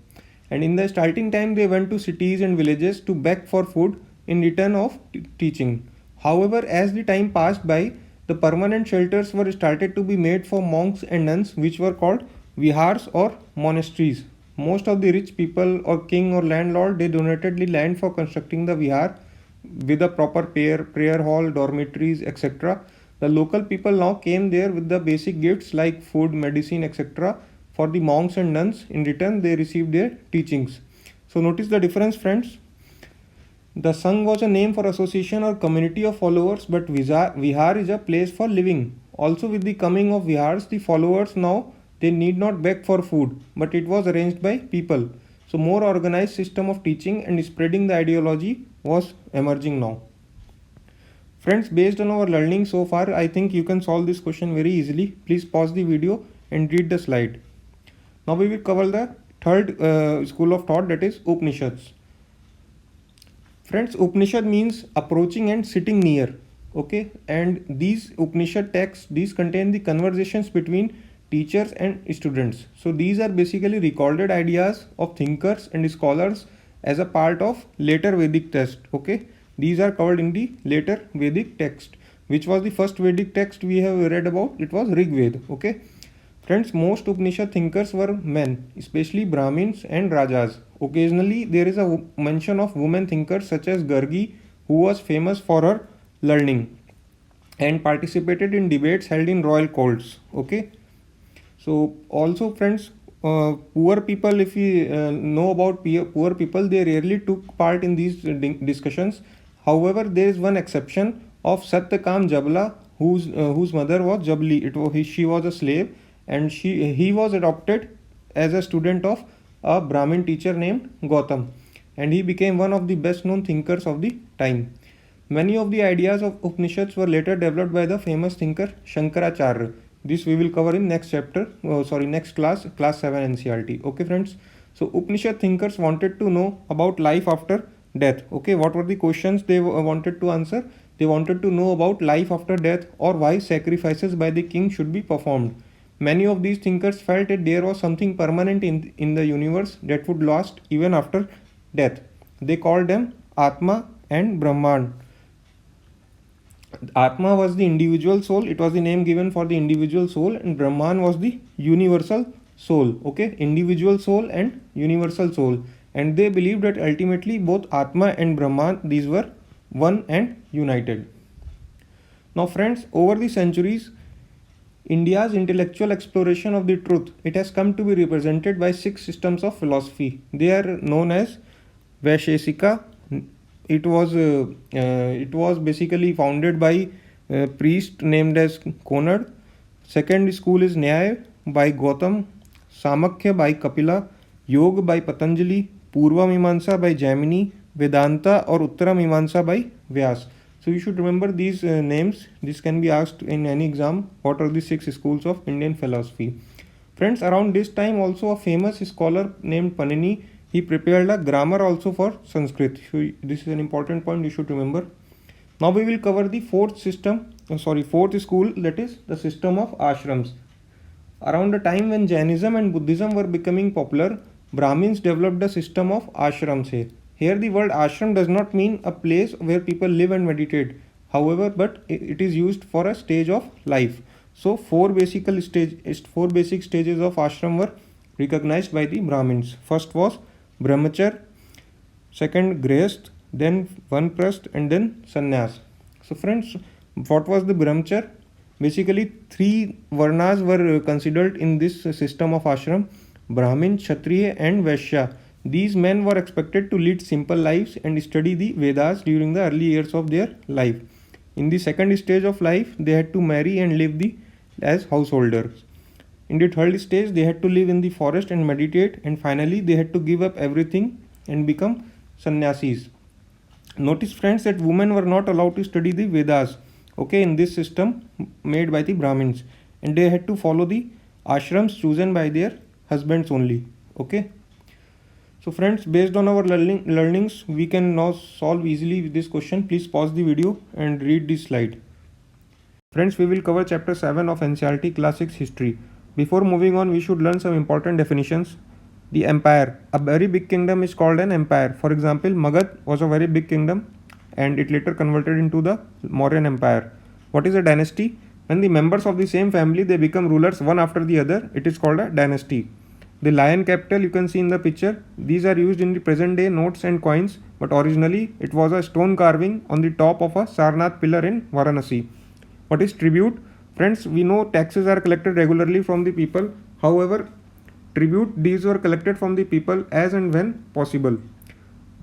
And in the starting time, they went to cities and villages to beg for food in return of teaching. However, as the time passed by, the permanent shelters were started to be made for monks and nuns, which were called vihars or monasteries. Most of the rich people or king or landlord, they donated the land for constructing the vihar with a proper prayer hall, dormitories, etc. The local people now came there with the basic gifts like food, medicine, etc. For the monks and nuns, in return they received their teachings. So notice the difference, friends. The Sangh was a name for association or community of followers, but Vihar is a place for living. Also, with the coming of Vihars, the followers now they need not beg for food, but it was arranged by people. So, more organized system of teaching and spreading the ideology was emerging now. Friends, based on our learning so far, I think you can solve this question very easily. Please pause the video and read the slide. Now we will cover the third school of thought, that is Upanishads. Friends, Upanishad means approaching and sitting near. Okay, and these Upanishad texts, these contain the conversations between teachers and students. So these are basically recorded ideas of thinkers and scholars as a part of later Vedic text. Okay, these are covered in the later Vedic text. Which was the first Vedic text we have read about? It was Rig Veda. Okay, friends, most Upanishad thinkers were men, especially Brahmins and Rajas. Occasionally, there is a mention of women thinkers such as Gargi, who was famous for her learning and participated in debates held in royal courts. Okay, so also, friends, poor people, if we know about poor people, they rarely took part in these discussions. However, there is one exception of Satyakam Jabla, whose mother was Jabli. She was a slave, and he was adopted as a student of a Brahmin teacher named Gautam, and he became one of the best known thinkers of the time. Many of the ideas of Upanishads were later developed by the famous thinker Shankaracharya. This we will cover in next chapter, next class 7 NCERT. Okay, friends. So Upanishad thinkers wanted to know about life after death. Okay, what were the questions they wanted to answer? They wanted to know about life after death, or why sacrifices by the king should be performed. Many of these thinkers felt that there was something permanent in the universe that would last even after death. They called them Atma and Brahman. Atma was the individual soul, it was the name given for the individual soul, and Brahman was the universal soul, okay, individual soul and universal soul. And they believed that ultimately both Atma and Brahman, these were one and united. Now friends, over the centuries, India's intellectual exploration of the truth, it has come to be represented by six systems of philosophy. They are known as Vaisheshika. It was basically founded by a priest named as Konad. Second school is Nyaya by Gautam, Samakhya by Kapila, Yoga by Patanjali, Purva Mimamsa by Jaimini, Vedanta or Uttara Mimamsa by Vyas. So you should remember these names. This can be asked in any exam. What are the six schools of Indian philosophy? Friends, around this time also a famous scholar named Panini, he prepared a grammar also for Sanskrit. So this is an important point you should remember. Now we will cover the fourth school, that is the system of ashrams. Around the time when Jainism and Buddhism were becoming popular, Brahmins developed a system of ashrams. Here the word ashram does not mean a place where people live and meditate. However, but it is used for a stage of life. So four basic stages of ashram were recognized by the Brahmins. First was brahmacharya, second grihasth, then vanprasth, and then sannyas. So friends, what was the brahmacharya? Basically, three varnas were considered in this system of ashram: Brahmin, Kshatriya, and Vaishya. These men were expected to lead simple lives and study the Vedas during the early years of their life. In the second stage of life, they had to marry and live as householders. In the third stage, they had to live in the forest and meditate, and finally, they had to give up everything and become sannyasis. Notice, friends, that women were not allowed to study the Vedas, okay, in this system made by the Brahmins, and they had to follow the ashrams chosen by their husbands only, okay. So friends, based on our learnings, we can now solve easily with this question. Please pause the video and read this slide. Friends, we will cover chapter 7 of NCERT Classics History. Before moving on, we should learn some important definitions. The empire. A very big kingdom is called an empire. For example, Magad was a very big kingdom and it later converted into the Mauryan Empire. What is a dynasty? When the members of the same family, they become rulers one after the other, it is called a dynasty. The lion capital you can see in the picture. These are used in the present day notes and coins, but originally it was a stone carving on the top of a Sarnath pillar in Varanasi. What is tribute? Friends, we know taxes are collected regularly from the people. However, tribute, these were collected from the people as and when possible.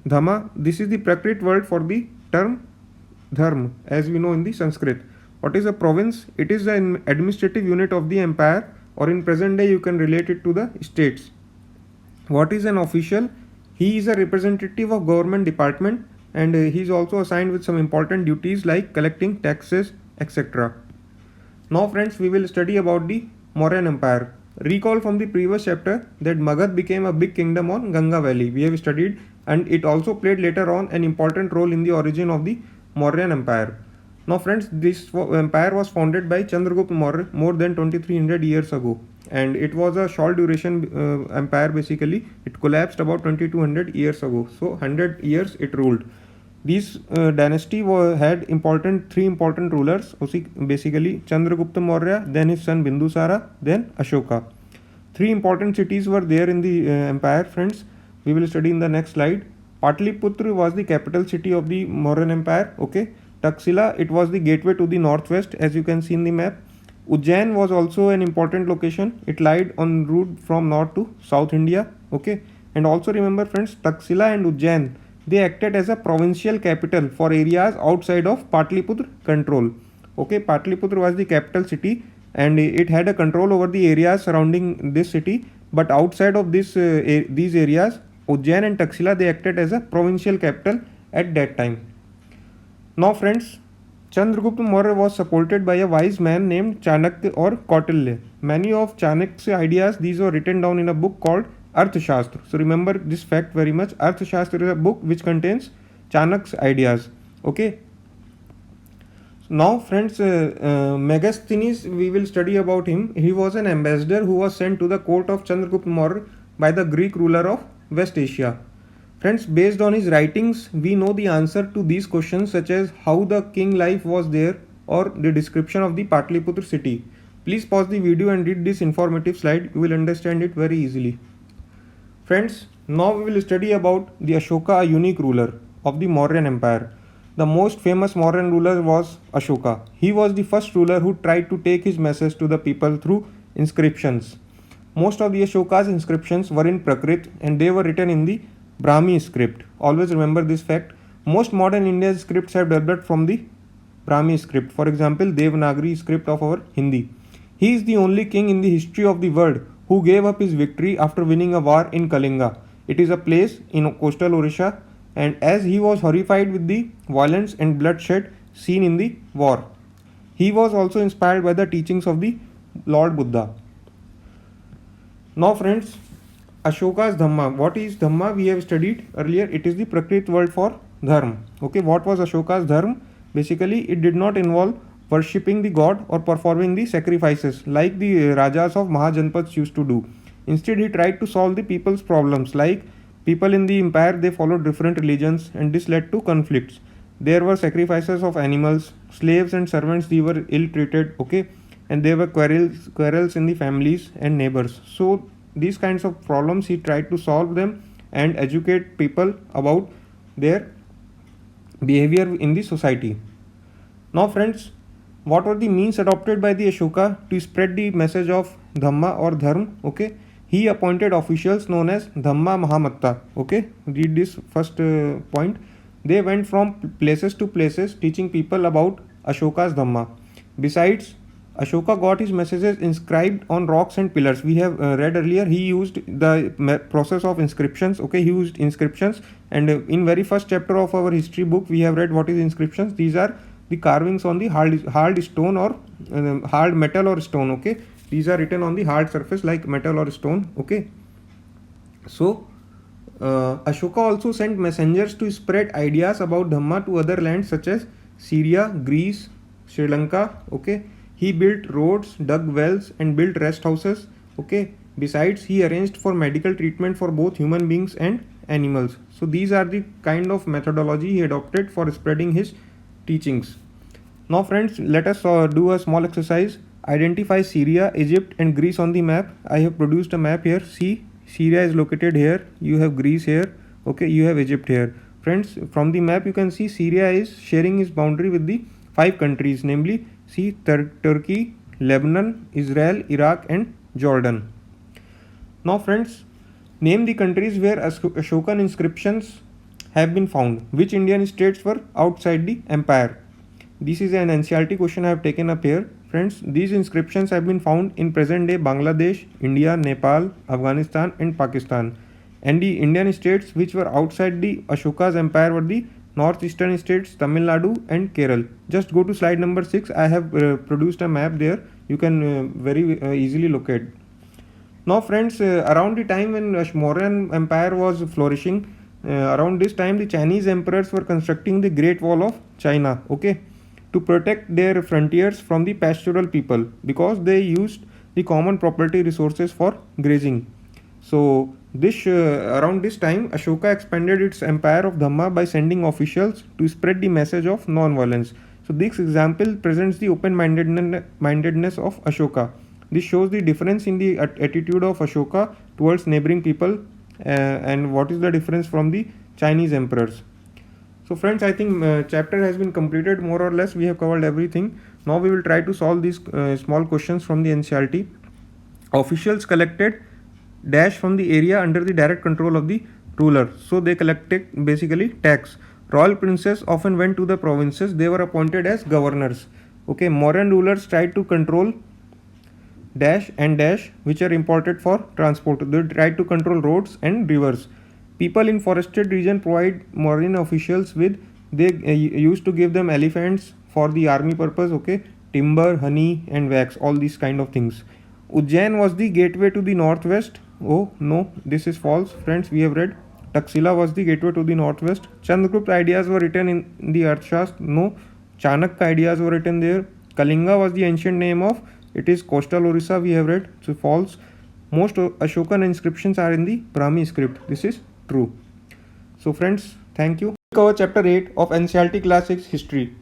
Dhamma, this is the Prakrit word for the term dharma, as we know in the Sanskrit. What is a province? It is an administrative unit of the empire, or in present day you can relate it to the states. What is an official? He is a representative of government department and he is also assigned with some important duties like collecting taxes, etc. Now friends, we will study about the Mauryan Empire. Recall from the previous chapter that Magad became a big kingdom on Ganga Valley. We have studied, and it also played later on an important role in the origin of the Mauryan Empire. Now friends, this empire was founded by Chandragupta Maurya more than 2300 years ago, and it was a short duration empire. Basically, it collapsed about 2200 years ago, so 100 years it ruled. These dynasty had three important rulers, basically Chandragupta Maurya, then his son Bindusara, then Ashoka. Three important cities were there in the empire, friends. We will study in the next slide. Patliputra was the capital city of the Mauryan Empire, okay. Taxila, it was the gateway to the northwest, as you can see in the map. Ujjain was also an important location. It lied on route from north to south India, okay. And also remember friends, Taxila and Ujjain, they acted as a provincial capital for areas outside of Patliputra control, okay. Patliputra was the capital city and it had a control over the areas surrounding this city, but outside of these areas, Ujjain and Taxila, they acted as a provincial capital at that time. Now friends, Chandragupta Maurya was supported by a wise man named Chanakya or Kautilya. Many of Chanakya's ideas, these were written down in a book called Arthashastra. So remember this fact very much. Arthashastra is a book which contains Chanakya's ideas. Okay. So now friends, Megasthenes, we will study about him. He was an ambassador who was sent to the court of Chandragupta Maurya by the Greek ruler of West Asia. Friends, based on his writings, we know the answer to these questions such as how the king life was there or the description of the Patliputra city. Please pause the video and read this informative slide. You will understand it very easily. Friends, now we will study about the Ashoka, a unique ruler of the Mauryan Empire. The most famous Mauryan ruler was Ashoka. He was the first ruler who tried to take his message to the people through inscriptions. Most of the Ashoka's inscriptions were in Prakrit and they were written in the Brahmi script. Always remember this fact. Most modern Indian scripts have developed from the Brahmi script. For example, Devanagari script of our Hindi. He is the only king in the history of the world who gave up his victory after winning a war in Kalinga. It is a place in coastal Orissa, and as he was horrified with the violence and bloodshed seen in the war. He was also inspired by the teachings of the Lord Buddha. Now, friends, Ashoka's Dhamma. What is Dhamma? We have studied earlier. It is the Prakrit word for Dharma. Okay, what was Ashoka's Dharma? Basically, it did not involve worshipping the god or performing the sacrifices like the Rajas of Mahajanpads used to do. Instead, he tried to solve the people's problems. Like people in the empire, they followed different religions, and this led to conflicts. There were sacrifices of animals, slaves and servants. They were ill treated. Okay, and there were quarrels in the families and neighbors. So these kinds of problems he tried to solve them and educate people about their behavior in the society. Now, friends, what were the means adopted by the Ashoka to spread the message of Dhamma or Dharma? Okay, he appointed officials known as Dhamma Mahamatta. Okay, read this first point. They went from places to places teaching people about Ashoka's Dhamma. Besides, Ashoka got his messages inscribed on rocks and pillars. We have read earlier he used the process of inscriptions. Okay, he used inscriptions, and in very first chapter of our history book we have read what is inscriptions. These are the carvings on the hard stone or hard metal or stone. Okay, these are written on the hard surface like metal or stone. Okay, so Ashoka also sent messengers to spread ideas about Dhamma to other lands such as Syria, Greece, Sri Lanka. Okay, he built roads, dug wells, and built rest houses. Okay, besides, he arranged for medical treatment for both human beings and animals. So, these are the kind of methodology he adopted for spreading his teachings. Now, friends, let us do a small exercise. Identify Syria, Egypt, and Greece on the map. I have produced a map here. See, Syria is located here. You have Greece here. Okay, you have Egypt here. Friends, from the map, you can see Syria is sharing its boundary with the 5 countries, namely see Turkey, Lebanon, Israel, Iraq, and Jordan. Now, friends, name the countries where Ashokan inscriptions have been found. Which Indian states were outside the empire? This is an NCERT question I have taken up here. Friends, these inscriptions have been found in present day Bangladesh, India, Nepal, Afghanistan, and Pakistan. And the Indian states which were outside the Ashoka's empire were the northeastern states, Tamil Nadu, and Kerala. Just go to slide number 6. I have produced a map there. You can very easily locate. Now, friends, around the time when Mauryan Empire was flourishing, around this time the Chinese emperors were constructing the Great Wall of China. Okay, to protect their frontiers from the pastoral people because they used the common property resources for grazing. So this around this time, Ashoka expanded its empire of Dhamma by sending officials to spread the message of non-violence. So this example presents the open-mindedness of Ashoka. This shows the difference in the attitude of Ashoka towards neighboring people and what is the difference from the Chinese emperors. So friends, I think chapter has been completed more or less. We have covered everything. Now we will try to solve these small questions from the NCERT. Officials collected dash from the area under the direct control of the ruler. So they collected basically tax. Royal princes often went to the provinces. They were appointed as governors. Okay, Mauryan rulers tried to control dash and dash which are imported for transport. They tried to control roads and rivers. People in forested region provide Mauryan officials with, they used to give them elephants for the army purpose. Okay, timber, honey, and wax, all these kind of things. Ujjain was the gateway to the northwest. Oh no, this is false. Friends, we have read Taxila was the gateway to the northwest. Chandragupta ideas were written in the Arthashastra. No, Chanakya ideas were written there. Kalinga was the ancient name of, it is coastal Orissa, we have read. So false. Most Ashokan inscriptions are in the Brahmi script. This is true. So friends, thank you. We cover chapter 8 of NCERT class 6 history.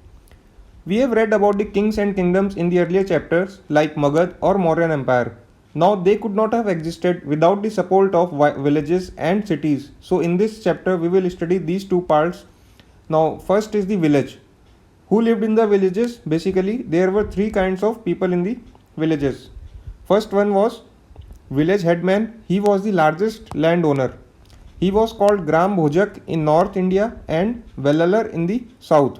We have read about the kings and kingdoms in the earlier chapters like Magad or Mauryan Empire. Now they could not have existed without the support of villages and cities. So in this chapter we will study these two parts. Now first is the village. Who lived in the villages? Basically there were three kinds of people in the villages. First one was village headman. He was the largest landowner. He was called Gram Bhojak in North India and Vellalar in the South.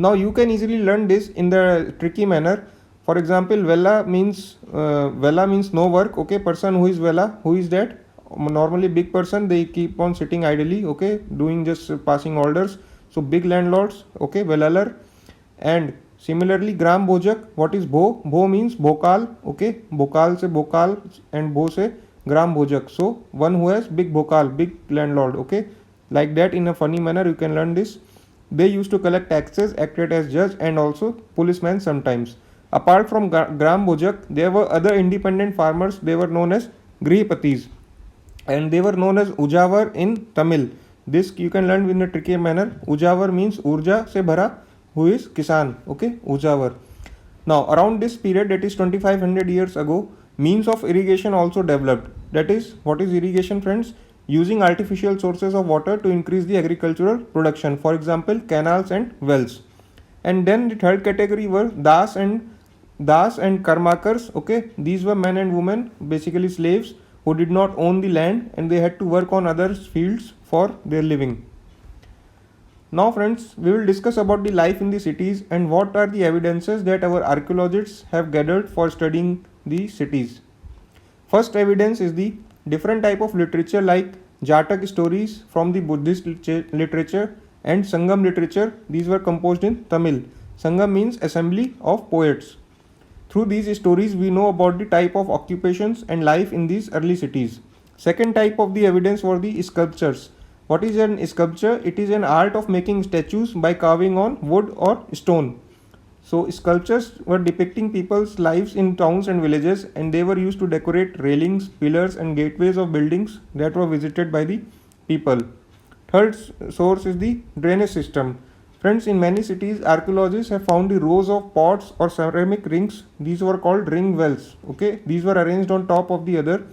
Now you can easily learn this in the tricky manner. For example, Vella means no work. Okay, person who is Vella, who is that? Normally big person, they keep on sitting idly. Okay, doing just passing orders. So big landlords. Okay, Vellalar. And similarly, Gram Bhojak. What is Bho? Bho means Bhokal. Okay, Bhokal se Bhokal and Bho se Gram Bhojak. So one who has big Bhokal, big landlord. Okay, like that in a funny manner you can learn this. They used to collect taxes, acted as judge and also policeman sometimes. Apart from Gram Bhojak, there were other independent farmers. They were known as Grihapatis and they were known as Ujavar in Tamil. This you can learn in a tricky manner. Ujavar means Urja se Bhara, who is Kisan. Okay, Ujavar. Now around this period, that is 2500 years ago, means of irrigation also developed. That is, what is irrigation, friends? Using artificial sources of water to increase the agricultural production, for example canals and wells. And then the third category were das and karmakars. Okay, these were men and women, basically slaves, who did not own the land and they had to work on other fields for their living. Now friends, we will discuss about the life in the cities and what are the evidences that our archaeologists have gathered for studying the cities. First evidence is the different type of literature like Jatak stories from the Buddhist literature and Sangam literature. These were composed in Tamil. Sangam means assembly of poets. Through these stories we know about the type of occupations and life in these early cities. Second type of the evidence were the sculptures. What is an sculpture? It is an art of making statues by carving on wood or stone. So sculptures were depicting people's lives in towns and villages and they were used to decorate railings, pillars and gateways of buildings that were visited by the people. Third source is the drainage system. Friends, in many cities archaeologists have found the rows of pots or ceramic rings. These were called ring wells. Okay, these were arranged on top of the other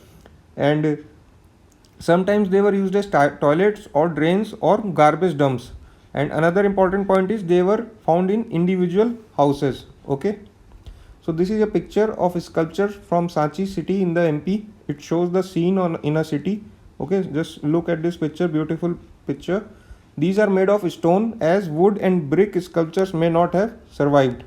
and sometimes they were used as toilets or drains or garbage dumps. And another important point is they were found in individual houses. Okay, so this is a picture of a sculpture from Sanchi city in the MP. It shows the scene in a city. Okay, just look at this picture, beautiful picture. These are made of stone as wood and brick sculptures may not have survived.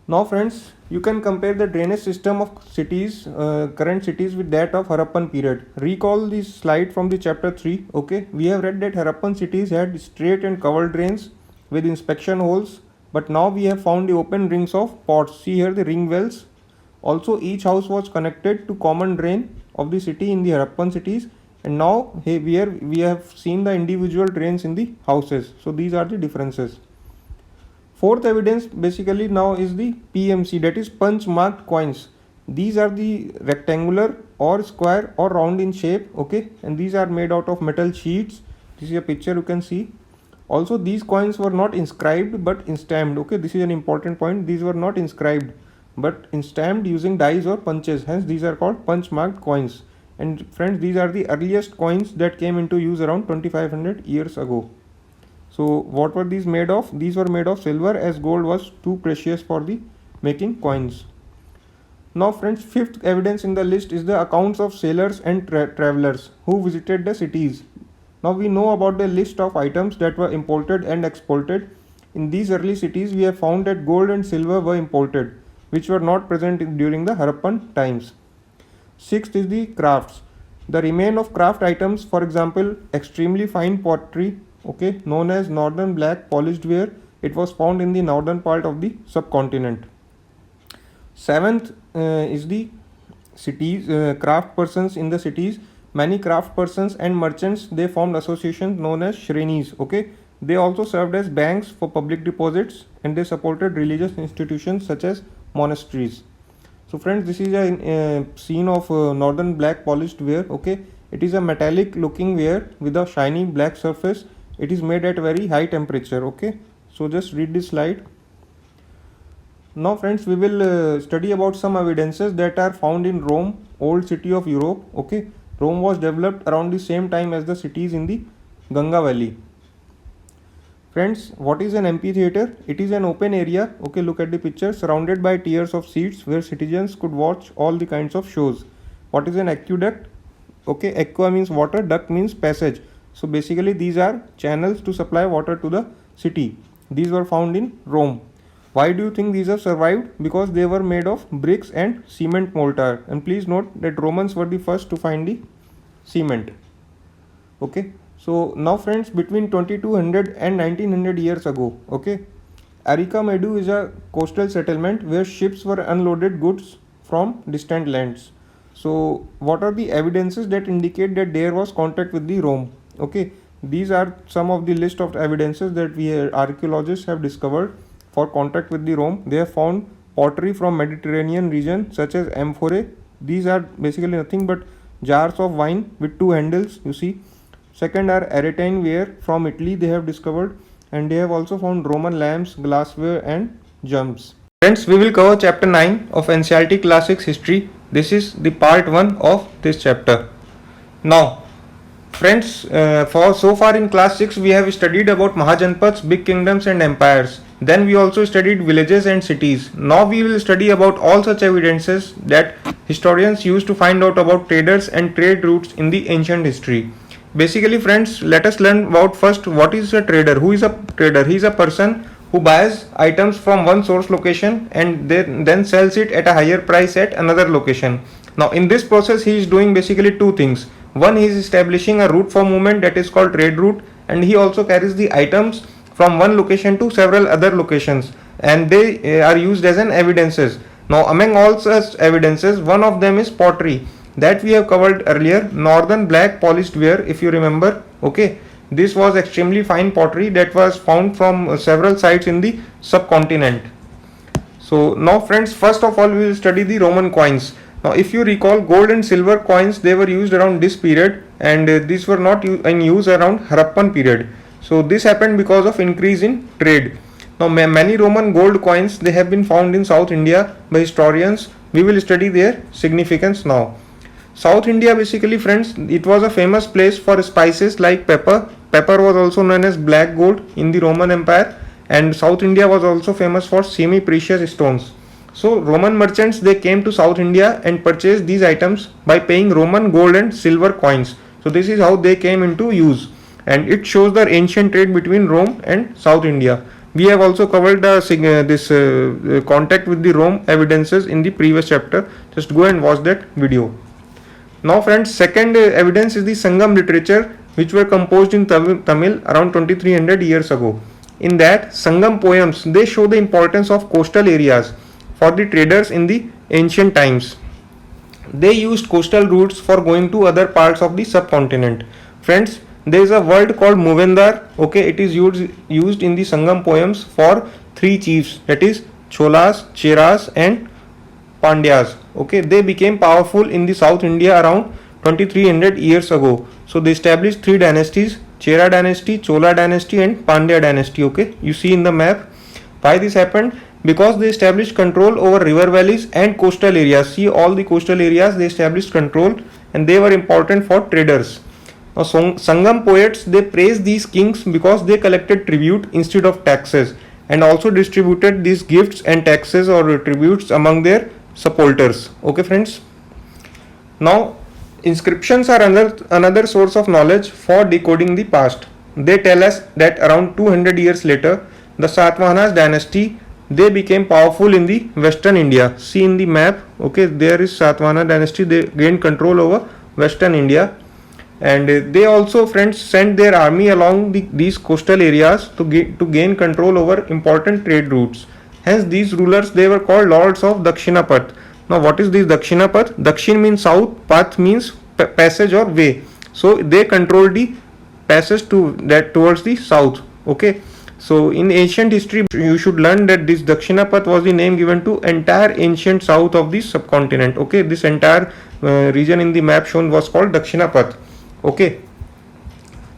Now friends, you can compare the drainage system of cities, current cities with that of Harappan period. Recall this slide from the chapter 3. Okay, we have read that Harappan cities had straight and covered drains with inspection holes, but now we have found the open rings of pots. See here the ring wells. Also each house was connected to common drain of the city in the Harappan cities, and now here we have seen the individual drains in the houses. So these are the differences. Fourth evidence basically now is the PMC, that is punch marked coins. These are the rectangular or square or round in shape. Okay, and these are made out of metal sheets. This is a picture you can see. Also these coins were not inscribed but instamped. Okay, this is an important point. These were not inscribed but instamped using dies or punches. Hence these are called punch marked coins. And friends, these are the earliest coins that came into use around 2500 years ago. So what were these made of? These were made of silver as gold was too precious for the making coins. Now friends, fifth evidence in the list is the accounts of sailors and travelers who visited the cities. Now we know about the list of items that were imported and exported. In these early cities we have found that gold and silver were imported, which were not present during the Harappan times. Sixth is the crafts. The remain of craft items, for example extremely fine pottery, okay, known as northern black polished ware, it was found in the northern part of the subcontinent. Seventh is the cities, craft persons in the cities. Many craft persons and merchants, they formed associations known as shrenis. Okay, they also served as banks for public deposits and they supported religious institutions such as monasteries. So friends, this is a scene of northern black polished ware. Okay, it is a metallic looking ware with a shiny black surface. It is made at very high temperature. Okay, So just read this slide. Now friends, we will study about some evidences that are found in Rome, old city of Europe. Okay, Rome was developed around the same time as the cities in the Ganga Valley. Friends, what is an amphitheater? It is an open area, okay, look at the picture, surrounded by tiers of seats where citizens could watch all the kinds of shows. What is an aqueduct? Okay, aqua means water, duct means passage. So basically these are channels to supply water to the city. These were found in Rome. Why do you think these have survived? Because they were made of bricks and cement mortar. And please note that Romans were the first to find the cement. Okay. So now friends, between 2200 and 1900 years ago, okay, Arica Medu is a coastal settlement where ships were unloaded goods from distant lands. So what are the evidences that indicate that there was contact with the Rome? Okay, these are some of the list of evidences that we archaeologists have discovered for contact with the Rome. They have found pottery from Mediterranean region such as amphorae. These are basically nothing but jars of wine with two handles, you see. Second are Aretine ware from Italy they have discovered, and they have also found Roman lamps, glassware and jumps. Friends, we will cover chapter 9 of NCERT Classics History. This is the part 1 of this chapter. Now, friends, for so far in class 6 we have studied about Mahajanpads, big kingdoms and empires. Then we also studied villages and cities. Now we will study about all such evidences that historians used to find out about traders and trade routes in the ancient history. Basically friends, let us learn about first what is a trader. Who is a trader? He is a person who buys items from one source location and then sells it at a higher price at another location. Now in this process he is doing basically two things. One, he is establishing a route for movement that is called trade route, and he also carries the items from one location to several other locations, and they are used as an evidences. Now among all such evidences, one of them is pottery that we have covered earlier, northern black polished ware, if you remember. Okay, this was extremely fine pottery that was found from several sites in the subcontinent. So now friends, first of all we will study the Roman coins. Now if you recall, gold and silver coins, they were used around this period, and these were not in use around Harappan period. So this happened because of increase in trade. Now many Roman gold coins, they have been found in South India by historians. We will study their significance now. South India, basically friends, it was a famous place for spices like pepper. Pepper was also known as black gold in the Roman Empire, and South India was also famous for semi-precious stones. So Roman merchants, they came to South India and purchased these items by paying Roman gold and silver coins. So this is how they came into use, and it shows the ancient trade between Rome and South India. We have also covered this contact with the Rome evidences in the previous chapter. Just go and watch that video. Now friends, second evidence is the Sangam literature, which were composed in Tamil around 2300 years ago. In that, Sangam poems, they show the importance of coastal areas for the traders in the ancient times. They used coastal routes for going to other parts of the subcontinent. Friends, there is a word called Movendar. Okay, it is used in the Sangam poems for three chiefs, that is Cholas, Cheras and Pandyas. Okay, they became powerful in the South India around 2300 years ago. So they established three dynasties: Chera dynasty, Chola dynasty and Pandya dynasty. Okay, you see in the map. Why this happened? Because they established control over river valleys and coastal areas. See, all the coastal areas they established control, and they were important for traders. Now Sangam poets, they praise these kings because they collected tribute instead of taxes, and also distributed these gifts and taxes or tributes among their supporters. Okay friends, now inscriptions are another source of knowledge for decoding the past. They tell us that around 200 years later, the Satavahanas dynasty, they became powerful in the western India. See in the map, okay, there is Satavahana dynasty, they gained control over western India, and they also friends sent their army along these coastal areas to gain control over important trade routes. Hence these rulers, they were called lords of Dakshinapath. Now what is this Dakshinapath? Dakshin means south, path means passage or way. So they controlled the passage towards the south. Okay. So in ancient history you should learn that this Dakshinapath was the name given to entire ancient south of the subcontinent. Okay. This entire region in the map shown was called Dakshinapath. Okay.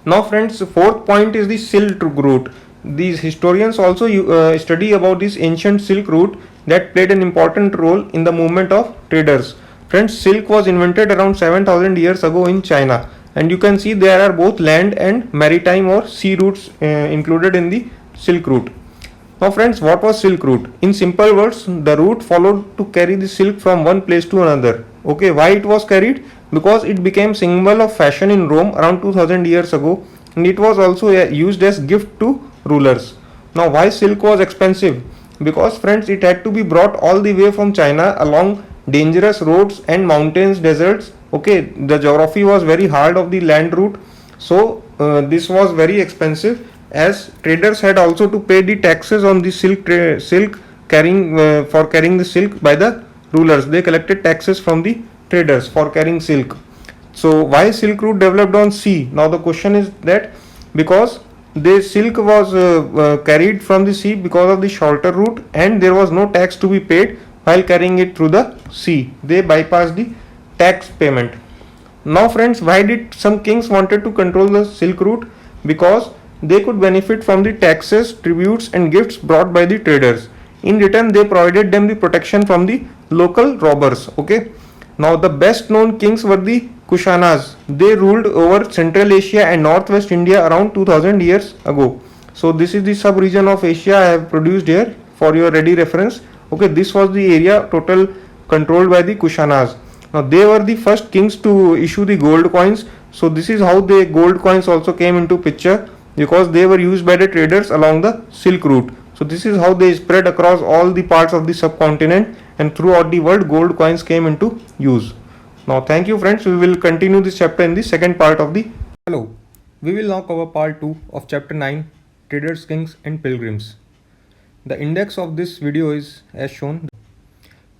Now friends, fourth point is the Silk Route. these historians also study about this ancient Silk route that played an important role in the movement of traders. Friends, silk was invented around 7000 years ago in China, and you can see there are both land and maritime or sea routes included in the Silk route. Now friends, what was Silk route? In simple words, the route followed to carry the silk from one place to another. Okay, why it was carried? Because it became symbol of fashion in Rome around 2000 years ago, and it was also used as gift to rulers. Now why silk was expensive? Because friends, it had to be brought all the way from China along dangerous roads and mountains, deserts. Okay, the geography was very hard of the land route, so this was very expensive, as traders had also to pay the taxes on the silk carrying for carrying the silk by the rulers. They collected taxes from the traders for carrying silk. So why Silk route developed on sea? Now the question is that because the silk was carried from the sea because of the shorter route, and there was no tax to be paid while carrying it through the sea. They bypassed the tax payment. Now friends, why did some kings wanted to control the Silk route? Because they could benefit from the taxes, tributes and gifts brought by the traders. In return, they provided them the protection from the local robbers. Okay. Now the best known kings were the Kushanas. They ruled over Central Asia and Northwest India around 2000 years ago. So this is the sub-region of Asia I have produced here for your ready reference. Okay, this was the area total controlled by the Kushanas. Now they were the first kings to issue the gold coins. So this is how the gold coins also came into picture, because they were used by the traders along the Silk route. So this is how they spread across all the parts of the subcontinent, and throughout the world gold coins came into use. Now thank you friends, we will continue this chapter in the second part of the. Hello, we will now cover part 2 of chapter 9, Traders, Kings and Pilgrims. The index of this video is as shown.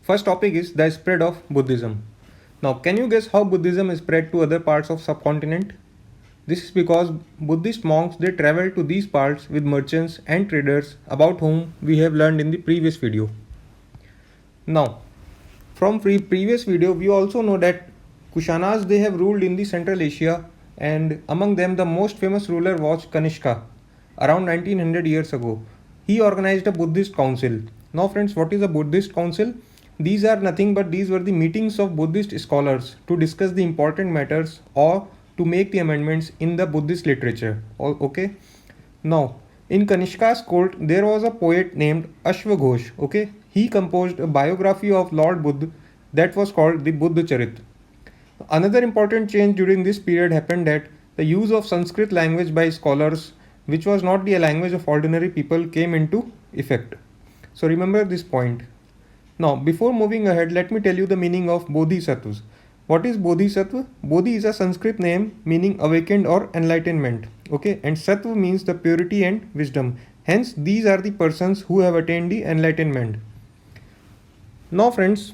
First topic is the spread of Buddhism. Now can you guess how Buddhism spread to other parts of subcontinent? This is because Buddhist monks, they traveled to these parts with merchants and traders about whom we have learned in the previous video. Now, from previous video we also know that Kushanas, they have ruled in the Central Asia, and among them the most famous ruler was Kanishka around 1900 years ago. He organized a Buddhist council. Now friends, what is a Buddhist council? These are nothing but these were the meetings of Buddhist scholars to discuss the important matters or to make the amendments in the Buddhist literature. Okay. Now, in Kanishka's court, there was a poet named Ashwaghosh. Okay. He composed a biography of Lord Buddha that was called the Buddha Charit. Another important change during this period happened, that the use of Sanskrit language by scholars, which was not the language of ordinary people, came into effect. So remember this point. Now, before moving ahead, let me tell you the meaning of Bodhisattvas. What is Bodhisattva? Bodhi is a Sanskrit name meaning awakened or enlightenment. Okay, and Sattva means the purity and wisdom. Hence, these are the persons who have attained the enlightenment. Now friends,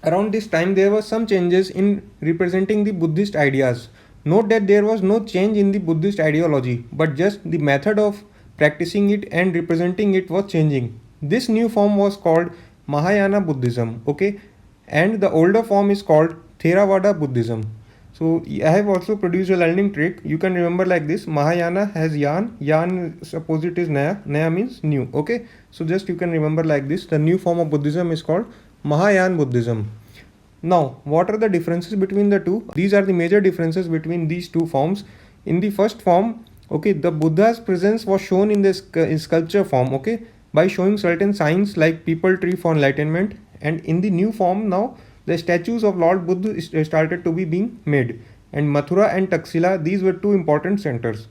around this time there were some changes in representing the Buddhist ideas. Note that there was no change in the Buddhist ideology, but just the method of practicing it and representing it was changing. This new form was called Mahayana Buddhism. Okay, and the older form is called Theravada Buddhism. So I have also produced a learning trick. You can remember like this: Mahayana has yan, opposite is naya, naya means new. Okay, so just you can remember like this. The new form of Buddhism is called Mahayana Buddhism. Now, what are the differences between the two? These are the major differences between these two forms. In the first form, okay, the Buddha's presence was shown in this sculpture form, okay, by showing certain signs like people tree for enlightenment. And in the new form now, the statues of Lord Buddha started to be being made. And Mathura and Taxila, these were two important centers.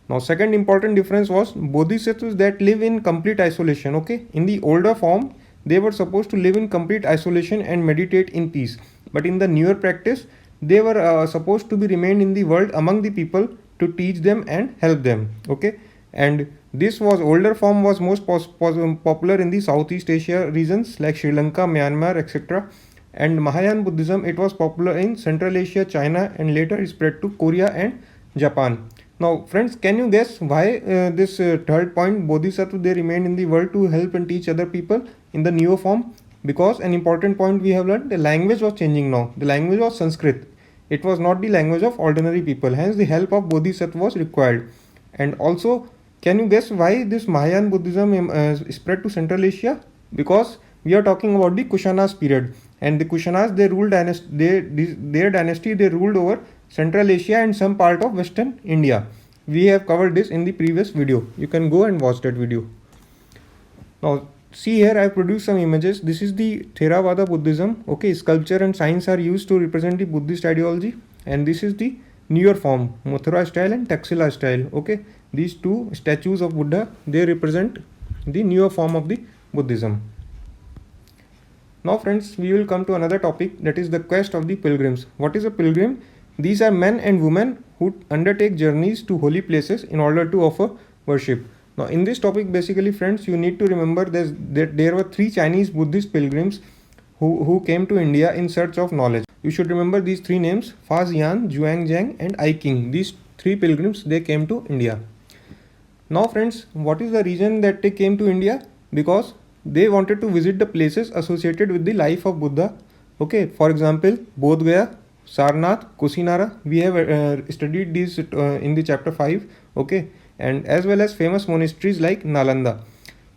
Now, second important difference was Bodhisattvas that live in complete isolation, okay. In the older form, they were supposed to live in complete isolation and meditate in peace. But in the newer practice, they were supposed to be remain in the world among the people to teach them and help them, okay. And this was older form was most popular in the Southeast Asia regions like Sri Lanka, Myanmar, etc. And Mahayana Buddhism, it was popular in Central Asia, China, and later spread to Korea and Japan. Now friends, can you guess why this third point, Bodhisattva, they remain in the world to help and teach other people in the newer form? Because an important point we have learned, the language was changing now. The language was Sanskrit. It was not the language of ordinary people. Hence the help of Bodhisattva was required. And also Can you guess why this Mahayana Buddhism spread to Central Asia? Because we are talking about the Kushanas period, and the Kushanas, they ruled their dynasty, they ruled over Central Asia and some part of Western India. We have covered this in the previous video. You can go and watch that video. Now see here, I have produced some images. This is the Theravada Buddhism. Okay, sculpture and signs are used to represent the Buddhist ideology, and this is the newer form, Mathura style and Taxila style. Okay, these two statues of Buddha, they represent the newer form of the Buddhism. Now friends, we will come to another topic, that is the quest of the pilgrims. What is a pilgrim? These are men and women who undertake journeys to holy places in order to offer worship. Now in this topic, basically friends, you need to remember that there were 3 Chinese Buddhist pilgrims who came to India in search of knowledge. You should remember these 3 names: Fa Xian, Zhuangjiang and I King. These 3 pilgrims, they came to India. Now friends, what is the reason that they came to India? Because they wanted to visit the places associated with the life of Buddha. Okay, for example, Bodh Gaya, Sarnath, Kusinara. We have studied these in the chapter 5. Okay, and as well as famous monasteries like Nalanda.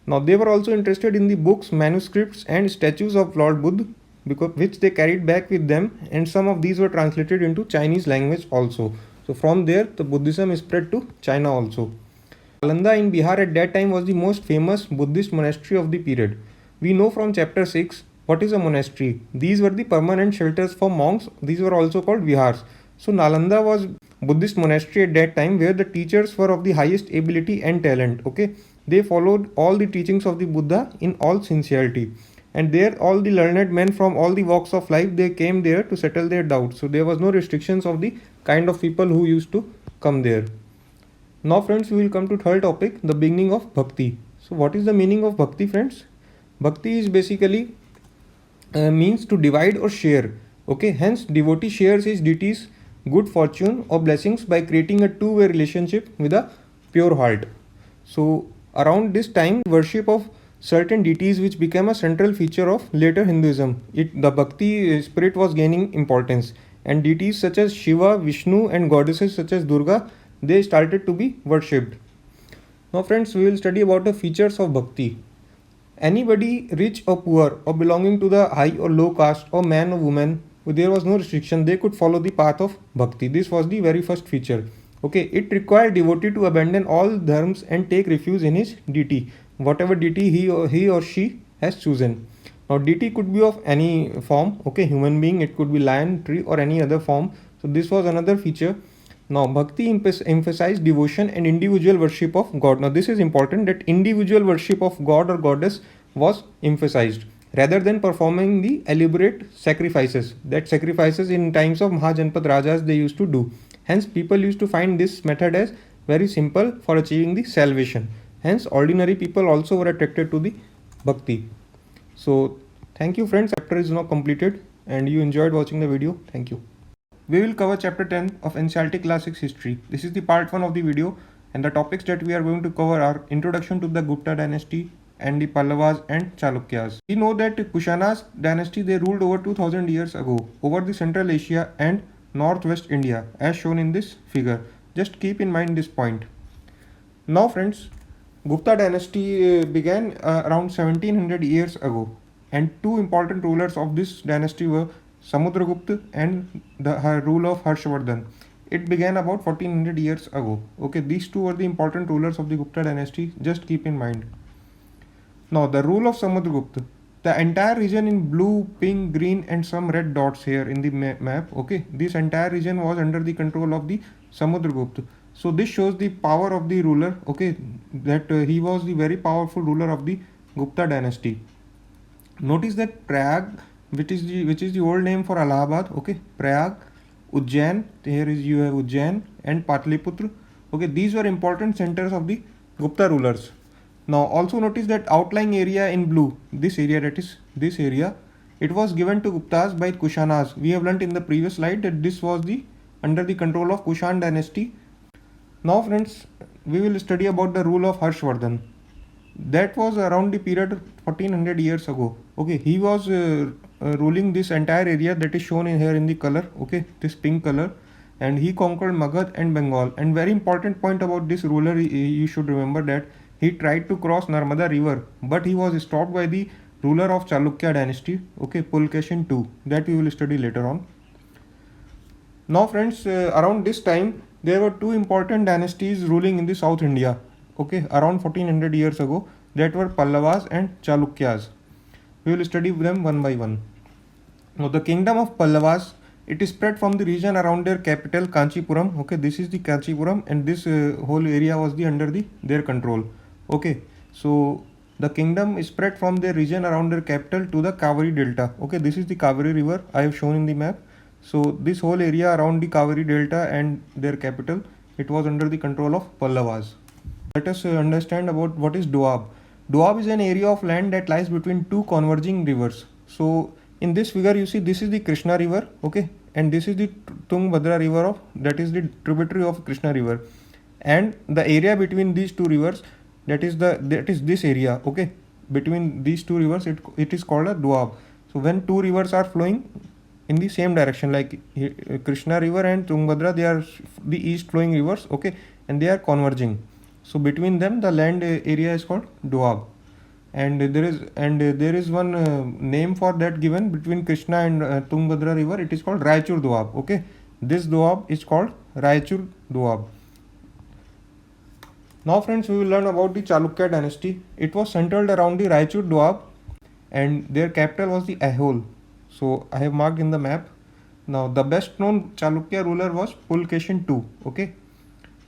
Now they were also interested in the books, manuscripts and statues of Lord Buddha, because which they carried back with them, and some of these were translated into Chinese language also. So from there the Buddhism spread to China also. Nalanda in Bihar at that time was the most famous Buddhist monastery of the period. We know from chapter 6 what is a monastery. These were the permanent shelters for monks. These were also called vihars. So Nalanda was Buddhist monastery at that time where the teachers were of the highest ability and talent. Okay, they followed all the teachings of the Buddha in all sincerity. And there all the learned men from all the walks of life, they came there to settle their doubts. So there was no restrictions of the kind of people who used to come there. Now friends, we will come to third topic, the beginning of Bhakti. So what is the meaning of Bhakti, friends? Bhakti is basically means to divide or share. Okay, hence devotee shares his deity's good fortune or blessings by creating a two-way relationship with a pure heart. So around this time, worship of certain deities which became a central feature of later Hinduism. The Bhakti spirit was gaining importance, and deities such as Shiva, Vishnu and goddesses such as Durga, they started to be worshipped. Now friends, we will study about the features of Bhakti. Anybody rich or poor or belonging to the high or low caste or man or woman, there was no restriction, they could follow the path of Bhakti. This was the very first feature. Okay, it required devotee to abandon all dharms and take refuge in his deity, whatever deity he or she has chosen. Now deity could be of any form, okay, human being, it could be lion, tree or any other form. So this was another feature. Now Bhakti emphasized devotion and individual worship of God. Now this is important, that individual worship of God or goddess was emphasized rather than performing the elaborate sacrifices that sacrifices in times of Mahajanpad Rajas they used to do. Hence people used to find this method as very simple for achieving the salvation. Hence ordinary people also were attracted to the Bhakti. So thank you friends, chapter is now completed and you enjoyed watching the video. Thank you. We will cover chapter 10 of NCERT Classics History. This is the part 1 of the video, and the topics that we are going to cover are introduction to the Gupta dynasty and the Pallavas and Chalukyas. We know that Kushanas dynasty, they ruled over 2000 years ago over the Central Asia and Northwest India as shown in this figure. Just keep in mind this point. Now friends, Gupta dynasty began around 1700 years ago, and two important rulers of this dynasty were Samudragupta and the rule of Harshvardhan. It began about 1400 years ago. Okay, these two were the important rulers of the Gupta dynasty. Just keep in mind. Now, the rule of Samudragupta. The entire region in blue, pink, green and some red dots here in the map. Okay, this entire region was under the control of the Samudragupta. So this shows the power of the ruler. Okay, that he was the very powerful ruler of the Gupta dynasty. Notice that Prayag, which is the old name for Allahabad, okay, Prayag, Ujjain, here is you have Ujjain and Patliputra. Okay, these were important centers of the Gupta rulers. Now also notice that outlying area in blue, this area, that is this area, it was given to Guptas by Kushanas. We have learnt in the previous slide that this was the under the control of Kushan dynasty. Now friends, we will study about the rule of Harshvardhan. That was around the period 1400 years ago. Okay, he was ruling this entire area that is shown in here in the color, okay, this pink color, and he conquered Magad and Bengal. And very important point about this ruler, you should remember that he tried to cross Narmada river, but he was stopped by the ruler of Chalukya dynasty, okay, Pulkeshin II, that we will study later on. Now friends, around this time there were two important dynasties ruling in the South India, okay, around 1400 years ago, that were Pallavas and Chalukyas. We will study them one by one. Now the kingdom of Pallavas, it is spread from the region around their capital Kanchipuram, okay, this is the Kanchipuram, and this whole area was under their control, okay. So the kingdom is spread from their region around their capital to the Kaveri delta, okay, this is the Kaveri river I have shown in the map. So this whole area around the Kaveri delta and their capital, it was under the control of Pallavas. Let us understand about what is Doab. Doab is an area of land that lies between two converging rivers. So in this figure you see this is the Krishna river, okay, and this is the Tungabhadra river, of that is the tributary of Krishna river, and the area between these two rivers, that is this area, okay, between these two rivers, it is called a Doab. So when two rivers are flowing in the same direction, like Krishna river and Tungabhadra, they are the east flowing rivers, okay, and they are converging. So between them the land area is called Doab, and there is one name for that given between Krishna and Tungabhadra river. It is called Raichur Doab, okay. This Doab is called Raichur Doab. Now friends, we will learn about the Chalukya dynasty. It was centered around the Raichur Doab, and their capital was the Aihole. So I have marked in the map. Now the best known Chalukya ruler was Pulkeshin II, okay.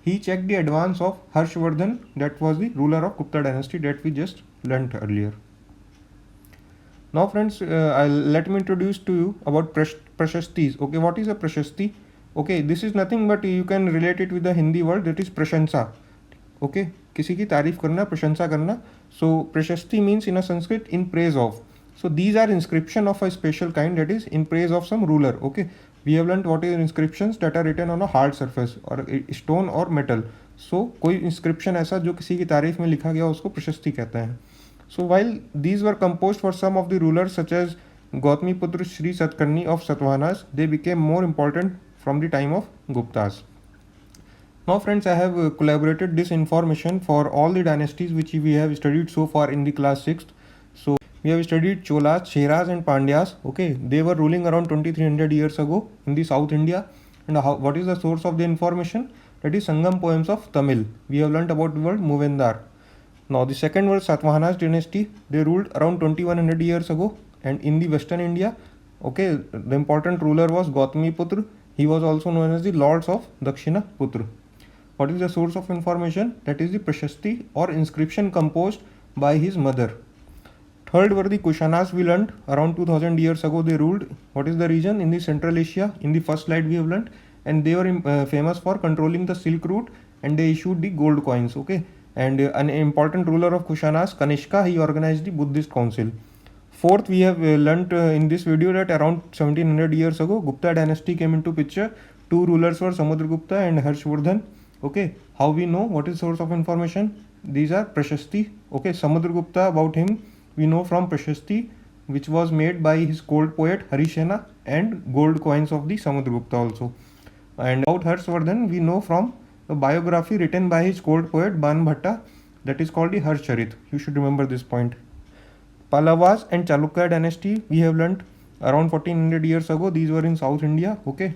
He checked the advance of Harshvardhan, that was the ruler of Gupta dynasty that we just learnt earlier. Now friends, let me introduce to you about Prashastis. Okay, what is a Prashasti? Okay, this is nothing but you can relate it with the Hindi word, that is Prashansa. Okay, किसी की तारीफ करना, प्रशंसा करना. So Prashasti means in a Sanskrit in praise of. So these are inscription of a special kind, that is in praise of some ruler, okay. We have learned what is inscriptions that are written on a hard surface or stone or metal. So कोई inscription ऐसा जो किसी की तारीफ में लिखा गया उसको प्रशस्ति कहते हैं. So while these were composed for some of the rulers such as Gautamiputra Shri Satkarni of Satavahanas, they became more important from the time of Guptas. Now friends, I have collaborated this information for all the dynasties which we have studied so far in the class 6th. So we have studied Cholas, Cheras and Pandyas, okay. They were ruling around 2300 years ago in the South India. And what is the source of the information? That is Sangam poems of Tamil. We have learnt about the word Muvendar. Now the second was Satavahanas dynasty. They ruled around 2100 years ago, and in the Western India, okay, the important ruler was Gautamiputra. He was also known as the Lords of Dakshinaputra. What is the source of information? That is the Prashasti or inscription composed by his mother. Third were the Kushanas. We learned around 2000 years ago they ruled. What is the region? In the Central Asia. In the first slide we have learned, and they were famous for controlling the Silk Route, and they issued the gold coins, okay. And an important ruler of Kushanas, Kanishka, he organized the Buddhist council. Fourth, we have learnt in this video that around 1700 years ago Gupta dynasty came into picture. Two rulers were Samudragupta and Harshvardhan, okay. How we know? What is source of information? These are Prashasti, okay. Samudragupta, about him we know from Prashasti, which was made by his court poet Harisena, and gold coins of the Samudragupta also. And about Harshvardhan we know from a biography written by his court poet Banbhatta, that is called the Harshcharit. You should remember this point. Pallavas and Chalukya dynasty we have learnt around 1400 years ago. These were in South India, okay.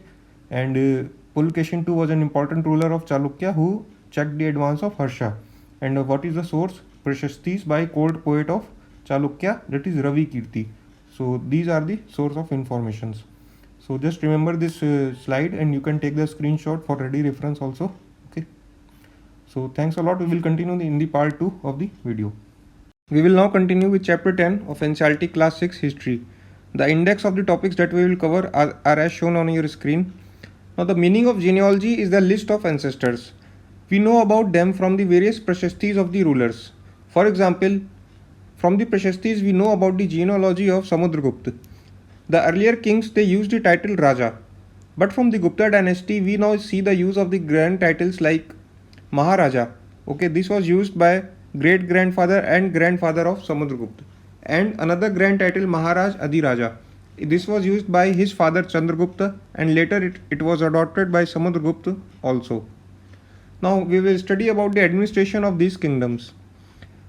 And Pulkeshin II was an important ruler of Chalukya who checked the advance of Harsha. And what is the source? Prashastis by court poet of Chalukya, that is Ravi Kirti. So these are the source of informations. So just remember this slide, and you can take the screenshot for ready reference also, okay. So thanks a lot. We will continue in the part 2 of the video. We will now continue with chapter 10 of NCERT class 6 history. The index of the topics that we will cover are as shown on your screen. Now the meaning of genealogy is the list of ancestors. We know about them from the various prashastis of the rulers. For example, from the Prashastis we know about the genealogy of Samudragupta. The earlier kings, they used the title Raja. But from the Gupta dynasty we now see the use of the grand titles like Maharaja. Okay, this was used by great grandfather and grandfather of Samudragupta. And another grand title Maharaj Adhiraja. This was used by his father Chandragupta, and later it was adopted by Samudragupta also. Now we will study about the administration of these kingdoms.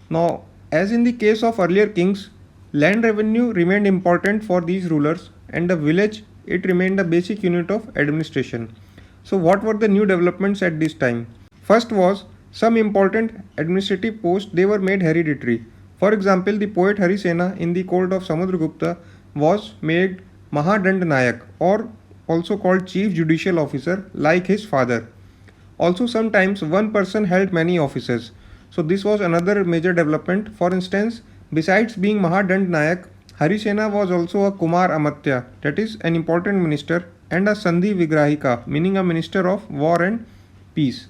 Now, as in the case of earlier kings, land revenue remained important for these rulers, and the village it remained a basic unit of administration. So what were the new developments at this time? First was some important administrative posts they were made hereditary. For example, the poet Harisena in the court of Samudragupta was made Mahadand Nayak, or also called chief judicial officer like his father. Also, sometimes one person held many offices. So, this was another major development. For instance, besides being Mahadand Nayak, Harisena was also a Kumar Amatya, that is, an important minister, and a Sandhi Vigrahika, meaning a minister of war and peace.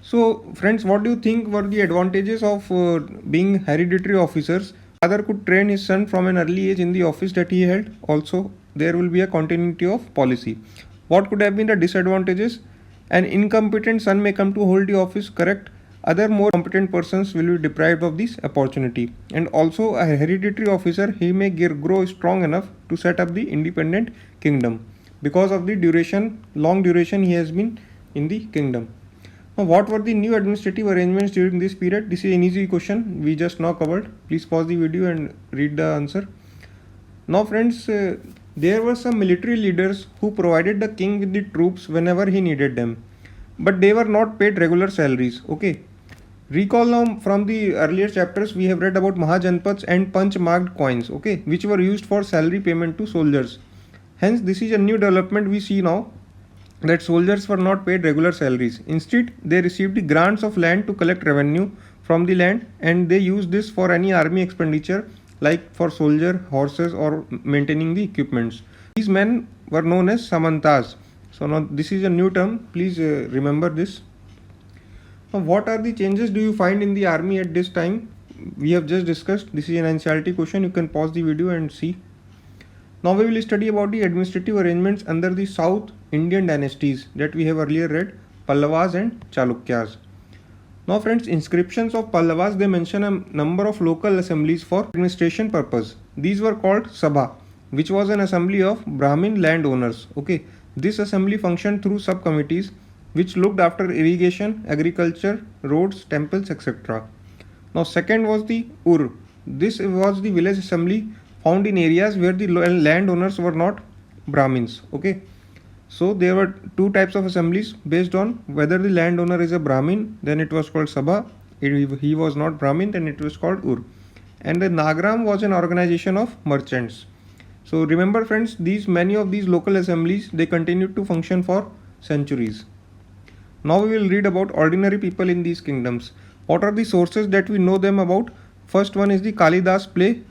So, friends, what do you think were the advantages of being hereditary officers? Father could train his son from an early age in the office that he held. Also, there will be a continuity of policy. What could have been the disadvantages? An incompetent son may come to hold the office, correct? Other more competent persons will be deprived of this opportunity. And also, a hereditary officer, he may grow strong enough to set up the independent kingdom because of the long duration he has been in the kingdom. Now, what were the new administrative arrangements during this period? This is an easy question we just now covered. Please pause the video and read the answer. Now, friends, there were some military leaders who provided the king with the troops whenever he needed them, but they were not paid regular salaries. Okay. Recall now from the earlier chapters we have read about Mahajanpads and Panch marked coins, okay, which were used for salary payment to soldiers. Hence, this is a new development we see now, that soldiers were not paid regular salaries. Instead, they received the grants of land to collect revenue from the land, and they used this for any army expenditure like for soldier, horses, or maintaining the equipments. These men were known as samantas. So now this is a new term. Please remember this. Now, what are the changes do you find in the army at this time? We have just discussed. This is an NCERT question. You can pause the video and see. Now we will study about the administrative arrangements under the South Indian dynasties that we have earlier read, Pallavas and Chalukyas. Now friends, inscriptions of Pallavas, they mention a number of local assemblies for administration purpose. These were called Sabha, which was an assembly of Brahmin landowners. Okay, this assembly functioned through subcommittees which looked after irrigation, agriculture, roads, temples, etc. Now second was the Ur. This was the village assembly found in areas where the landowners were not Brahmins. Okay, so there were two types of assemblies based on whether the landowner is a Brahmin, then it was called Sabha. If he was not Brahmin, then it was called Ur. And the Nagram was an organization of merchants. So remember friends, many of these local assemblies, they continued to function for centuries. Now we will read about ordinary people in these kingdoms. What are the sources that we know them about? First one is the Kalidas play,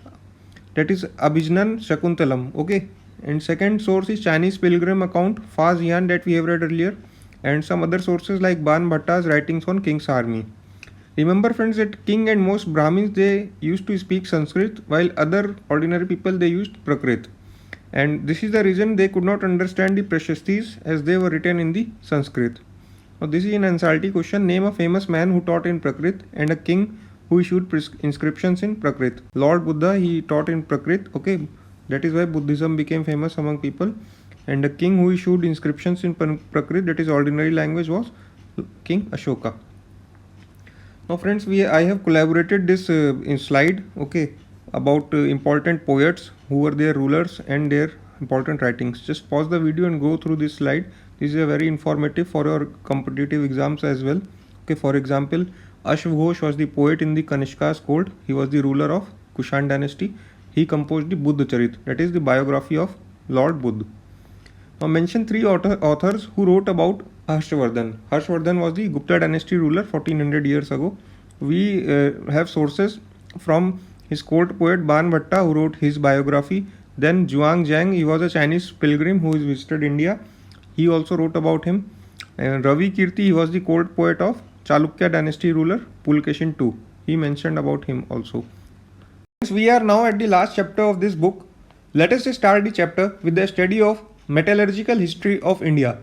that is Abhijnan Shakuntalam. Okay, and second source is Chinese pilgrim account Fa Xian that we have read earlier, and some other sources like Ban Bhatta's writings on king's army. Remember friends that king and most Brahmins, they used to speak Sanskrit, while other ordinary people they used Prakrit, and this is the reason they could not understand the Prashastis as they were written in the Sanskrit. Now this is an NCERT question. Name a famous man who taught in Prakrit and a king who issued inscriptions in Prakrit. Lord Buddha, he taught in Prakrit. Okay, that is why Buddhism became famous among people. And the king who issued inscriptions in Prakrit, that is ordinary language, was King Ashoka. Now friends, I have collaborated this in slide, okay, about important poets who were their rulers and their important writings. Just pause the video and go through this slide. This is a very informative for your competitive exams as well. Okay, for example, Ashwaghosh was the poet in the Kanishka's court. He was the ruler of Kushan dynasty. He composed the Buddha Charit, that is the biography of Lord Buddha. Now mention three authors who wrote about Harshvardhan. Harshvardhan was the Gupta dynasty ruler 1400 years ago. We have sources from his court poet Ban Bhatta, who wrote his biography. Then Zhuang Zhang, he was a Chinese pilgrim who visited India. He also wrote about him. And Ravi Kirti, he was the court poet of Chalukya dynasty ruler Pulkeshin II. He mentioned about him also. We are now at the last chapter of this book. Let us start the chapter with the study of metallurgical history of India.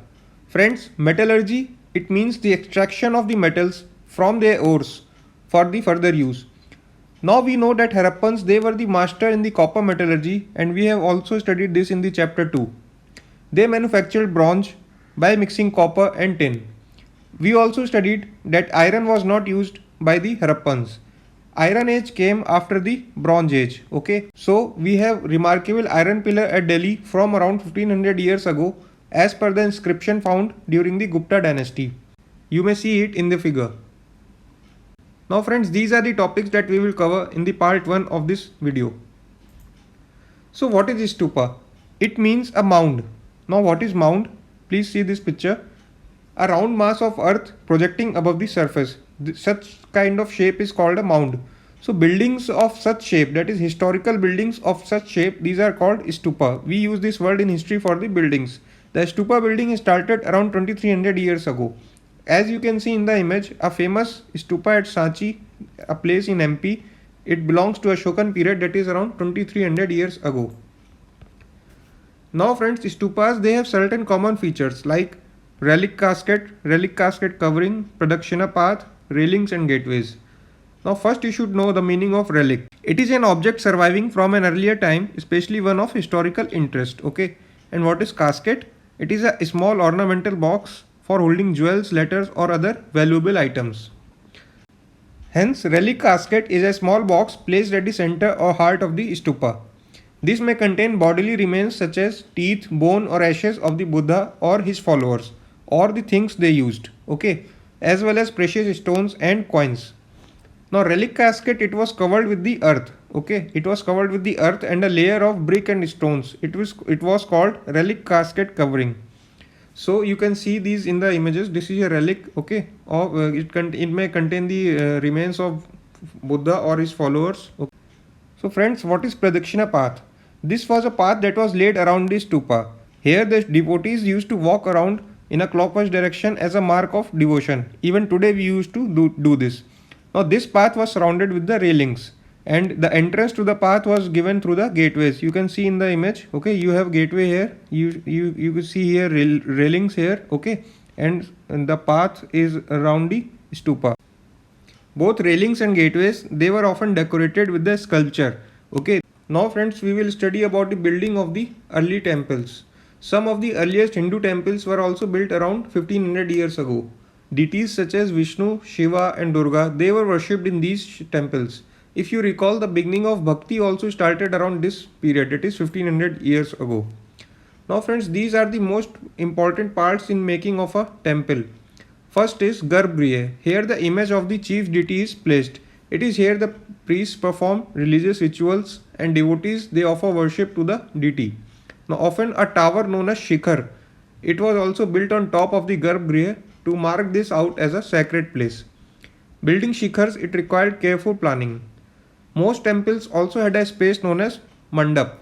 Friends, metallurgy, it means the extraction of the metals from their ores for the further use. Now we know that Harappans, they were the master in the copper metallurgy, and we have also studied this in the chapter 2. They manufactured bronze by mixing copper and tin. We also studied that iron was not used by the Harappans. Iron age came after the Bronze age. Okay, so we have remarkable iron pillar at Delhi from around 1500 years ago as per the inscription found during the Gupta dynasty. You may see it in the figure. Now friends, these are the topics that we will cover in the part 1 of this video. So what is stupa? It means a mound. Now what is mound? Please see this picture. A round mass of earth projecting above the surface. Such kind of shape is called a mound. So buildings of such shape, that is historical buildings of such shape, these are called stupa. We use this word in history for the buildings. The stupa building started around 2300 years ago. As you can see in the image, a famous stupa at Sanchi, a place in MP, it belongs to Ashokan period, that is around 2300 years ago. Now friends, stupas, they have certain common features like relic casket covering, pradakshina path, railings and gateways. Now first you should know the meaning of relic. It is an object surviving from an earlier time, especially one of historical interest. Okay. And what is casket? It is a small ornamental box for holding jewels, letters or other valuable items. Hence, relic casket is a small box placed at the center or heart of the stupa. This may contain bodily remains such as teeth, bone or ashes of the Buddha or his followers, or the things they used, okay, as well as precious stones and coins. Now relic casket, it was covered with the earth, okay, it was covered with the earth and a layer of brick and stones. It was called relic casket covering. So you can see these in the images. This is a relic, okay, of it may contain the remains of Buddha or his followers. Okay. So friends, what is Pradakshina path? This was a path that was laid around the stupa. Here the devotees used to walk around in a clockwise direction as a mark of devotion. Even today we used to do this. Now this path was surrounded with the railings, and the entrance to the path was given through the gateways. You can see in the image, okay, you have gateway here, you can see here railings here, okay, and the path is around the stupa. Both railings and gateways, they were often decorated with the sculpture. Okay. Now friends, we will study about the building of the early temples. Some of the earliest Hindu temples were also built around 1500 years ago. Deities such as Vishnu, Shiva and Durga, they were worshipped in these temples. If you recall, the beginning of Bhakti also started around this period, it is 1500 years ago. Now friends, these are the most important parts in making of a temple. First is Garbhagriha. Here the image of the chief deity is placed. It is here the priests perform religious rituals and devotees, they offer worship to the deity. Now often a tower known as Shikhar, it was also built on top of the Garbhagriha to mark this out as a sacred place. Building Shikhars, it required careful planning. Most temples also had a space known as Mandap.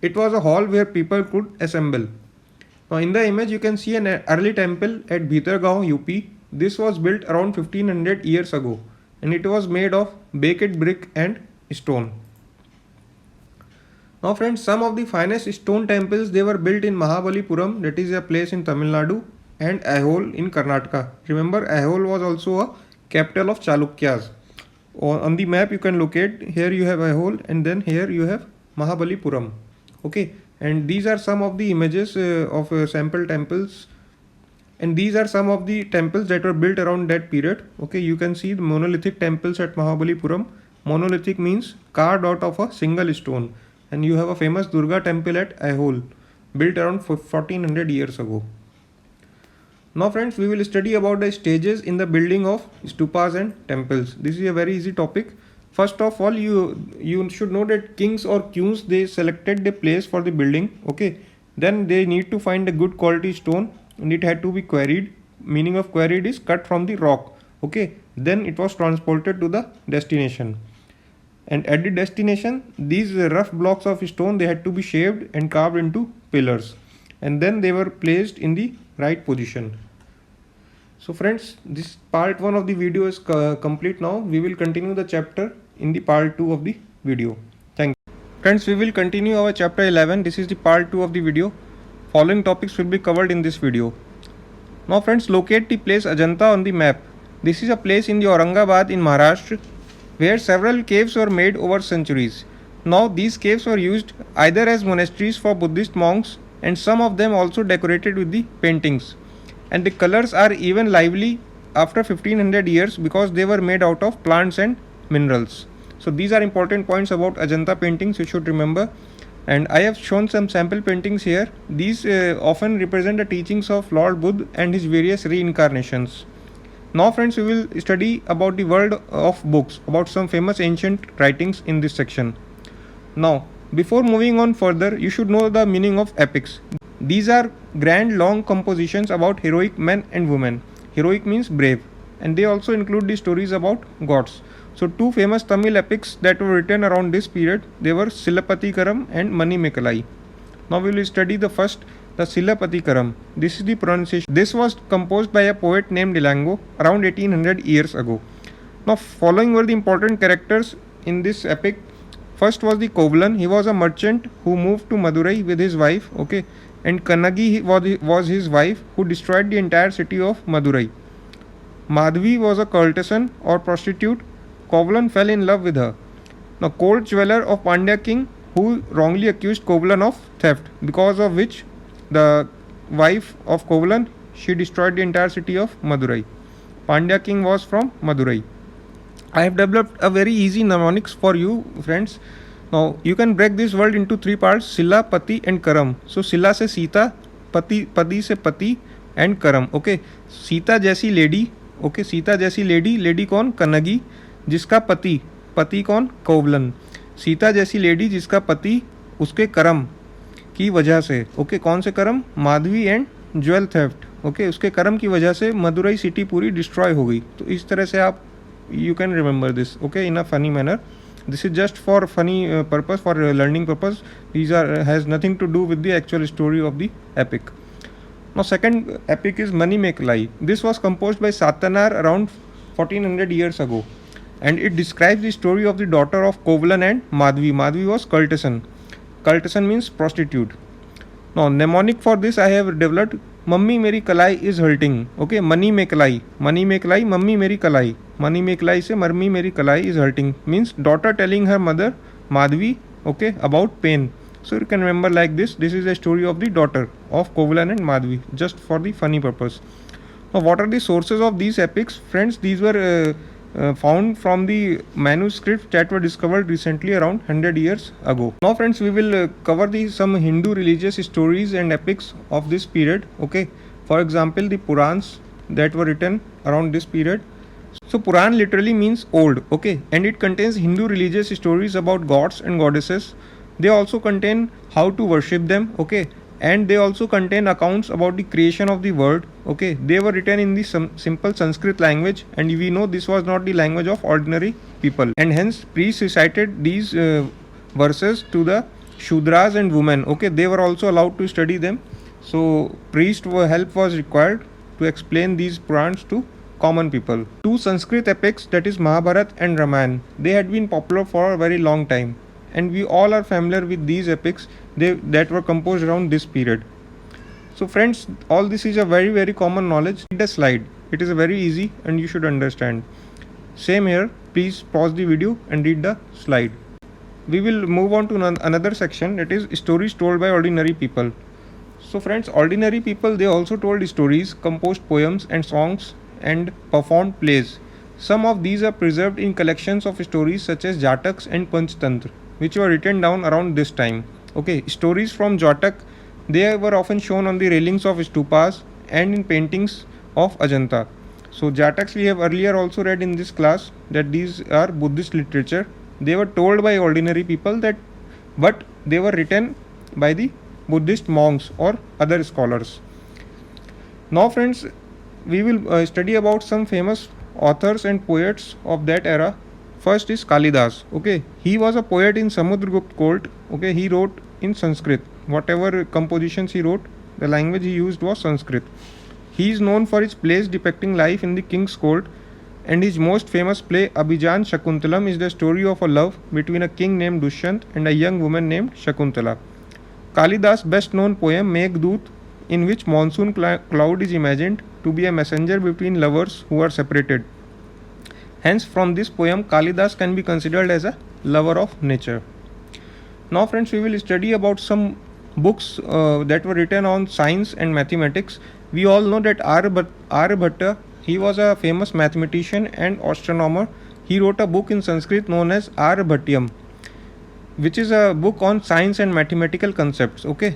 It was a hall where people could assemble. Now in the image you can see an early temple at Bhitargaon, UP. This was built around 1500 years ago and it was made of baked brick and stone. Now friends, some of the finest stone temples, they were built in Mahabalipuram, that is a place in Tamil Nadu, and Aihole in Karnataka. Remember, Aihole was also a capital of Chalukyas. On the map you can locate, here you have Aihole and then here you have Mahabalipuram. Okay, and these are some of the images of sample temples, and these are some of the temples that were built around that period. Okay, you can see the monolithic temples at Mahabalipuram. Monolithic means carved out of a single stone, and you have a famous Durga temple at Aihole, built around 1400 years ago. Now friends, we will study about the stages in the building of stupas and temples. This is a very easy topic. First of all, you should know that kings or queens, they selected the place for the building. Okay, then they need to find a good quality stone and it had to be quarried. Meaning of quarried is cut from the rock. Okay, then it was transported to the destination. And at the destination, these rough blocks of stone, they had to be shaped and carved into pillars. And then they were placed in the right position. So friends, this part 1 of the video is complete now. We will continue the chapter in the part 2 of the video. Thank you. Friends, we will continue our chapter 11. This is the part 2 of the video. Following topics will be covered in this video. Now friends, locate the place Ajanta on the map. This is a place in the Aurangabad in Maharashtra. where several caves were made over centuries. Now, these caves were used either as monasteries for Buddhist monks, and some of them also decorated with the paintings. And the colors are even lively after 1500 years because they were made out of plants and minerals. So, these are important points about Ajanta paintings you should remember. And I have shown some sample paintings here. These often represent the teachings of Lord Buddha and his various reincarnations. Now friends, we will study about the world of books, about some famous ancient writings in this section. Now, before moving on further, you should know the meaning of epics. These are grand long compositions about heroic men and women. Heroic means brave, and they also include the stories about gods. So two famous Tamil epics that were written around this period, they were Silappatikaram and Manimekalai. Now we will study the first, the Silappatikaram. This is the pronunciation. This was composed by a poet named Ilango around 1800 years ago. Now following were the important characters in this epic. First was the Kovalan. He was a merchant who moved to Madurai with his wife. Okay, and Kannagi was his wife who destroyed the entire city of Madurai. Madhvi was a courtesan or prostitute. Kovalan fell in love with her. Now, court jeweler of Pandya king who wrongly accused Kovalan of theft, because of which the wife of Kovalan, she destroyed the entire city of Madurai. Pandya king was from Madurai. I have developed a very easy mnemonics for you friends. Now you can break this word into three parts: Sila, Pati and Karam. So Sila से सीता, पति से पति and Karam. Okay, Sita जैसी lady. Okay, Sita जैसी lady. Lady कौन? कनगी. जिसका पति कौन? कोवलन. सीता जैसी लेडी जिसका पति उसके कर्म की वजह से. ओके, कौन से कर्म? Madhavi and jewel theft. Okay, उसके कर्म की वजह से मदुरई सिटी पूरी डिस्ट्रॉय हो गई. तो इस तरह से आप you can remember this, okay, in a funny manner. This is just for funny purpose, for learning purpose. These are has nothing to do with the actual story of the epic. Now second epic is Manimekalai. This was composed by Satanar around 1400 years ago, and it describes the story of the daughter of Kovalan and Madhvi. Madhvi was courtesan. Courtesan means prostitute. Now mnemonic for this I have developed: mummy मेरी कलाई is hurting. Okay, money में कलाई, money में कलाई, mummy मेरी कलाई. Money में कलाई से मम्मी मेरी कलाई is hurting means daughter telling her mother Madhavi, okay, about pain. So you can remember like this. This is a story of the daughter of Kovalan and Madhvi, just for the funny purpose. Now, what are the sources of these epics, friends? These were found from the manuscripts that were discovered recently around 100 years ago. Now, friends, we will cover some Hindu religious stories and epics of this period. Okay, for example, the Purans that were written around this period. So Puran literally means old, okay, and it contains Hindu religious stories about gods and goddesses. They also contain how to worship them, okay, and they also contain accounts about the creation of the world, okay. They were written in the simple Sanskrit language, and we know this was not the language of ordinary people, and hence priests recited these verses to the Shudras and women, okay. They were also allowed to study them, so priest help was required to explain these Purans to common people. Two Sanskrit epics, that is Mahabharata and Ramayana, they had been popular for a very long time, and we all are familiar with these epics that were composed around this period. So friends, all this is a very common knowledge. Read the slide. It is very easy and you should understand. Same here. Please pause the video and read the slide. We will move on to another section, that is stories told by ordinary people. So friends, ordinary people, they also told stories, composed poems and songs, and performed plays. Some of these are preserved in collections of stories such as Jataks and Panchtantra, which were written down around this time. Okay, stories from Jatak, they were often shown on the railings of stupas and in paintings of Ajanta. So Jataks we have earlier also read in this class that these are Buddhist literature. They were told by ordinary people but they were written by the Buddhist monks or other scholars. Now friends, we will study about some famous authors and poets of that era. First is Kalidas. Okay, he was a poet in Samudragupta court. Okay, he wrote in Sanskrit. Whatever compositions he wrote, the language he used was Sanskrit. He is known for his plays depicting life in the king's court, and his most famous play Abhijan Shakuntalam is the story of a love between a king named Dushyant and a young woman named Shakuntala. Kalidas' best known poem Meghdut, in which monsoon cloud is imagined to be a messenger between lovers who are separated, Hence, from this poem, Kalidas can be considered as a lover of nature. Now friends, we will study about some books that were written on science and mathematics. We all know that Aryabhatta, he was a famous mathematician and astronomer. He wrote a book in Sanskrit known as Aryabhatiyam, which is a book on science and mathematical concepts. Okay,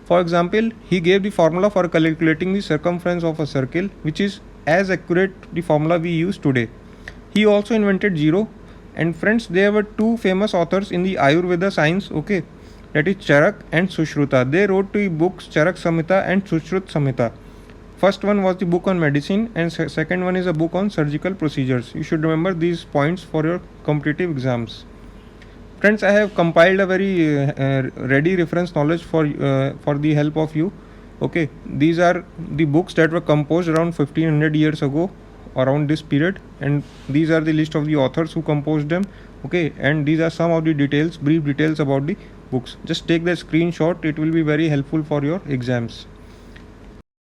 for example, he gave the formula for calculating the circumference of a circle, which is as accurate the formula we use today. He also invented zero. And friends, there were two famous authors in the Ayurveda science, okay, that is Charak and Sushruta. They wrote two books, Charak Samhita and Sushrut Samhita. First one was the book on medicine, and second one is a book on surgical procedures. You should remember these points for your competitive exams. Friends, I have compiled a very ready reference knowledge for the help of you. Okay, these are the books that were composed around 1500 years ago, around this period, and these are the list of the authors who composed them. Okay, and these are some of the details, brief details about the books. Just take the screenshot, it will be very helpful for your exams.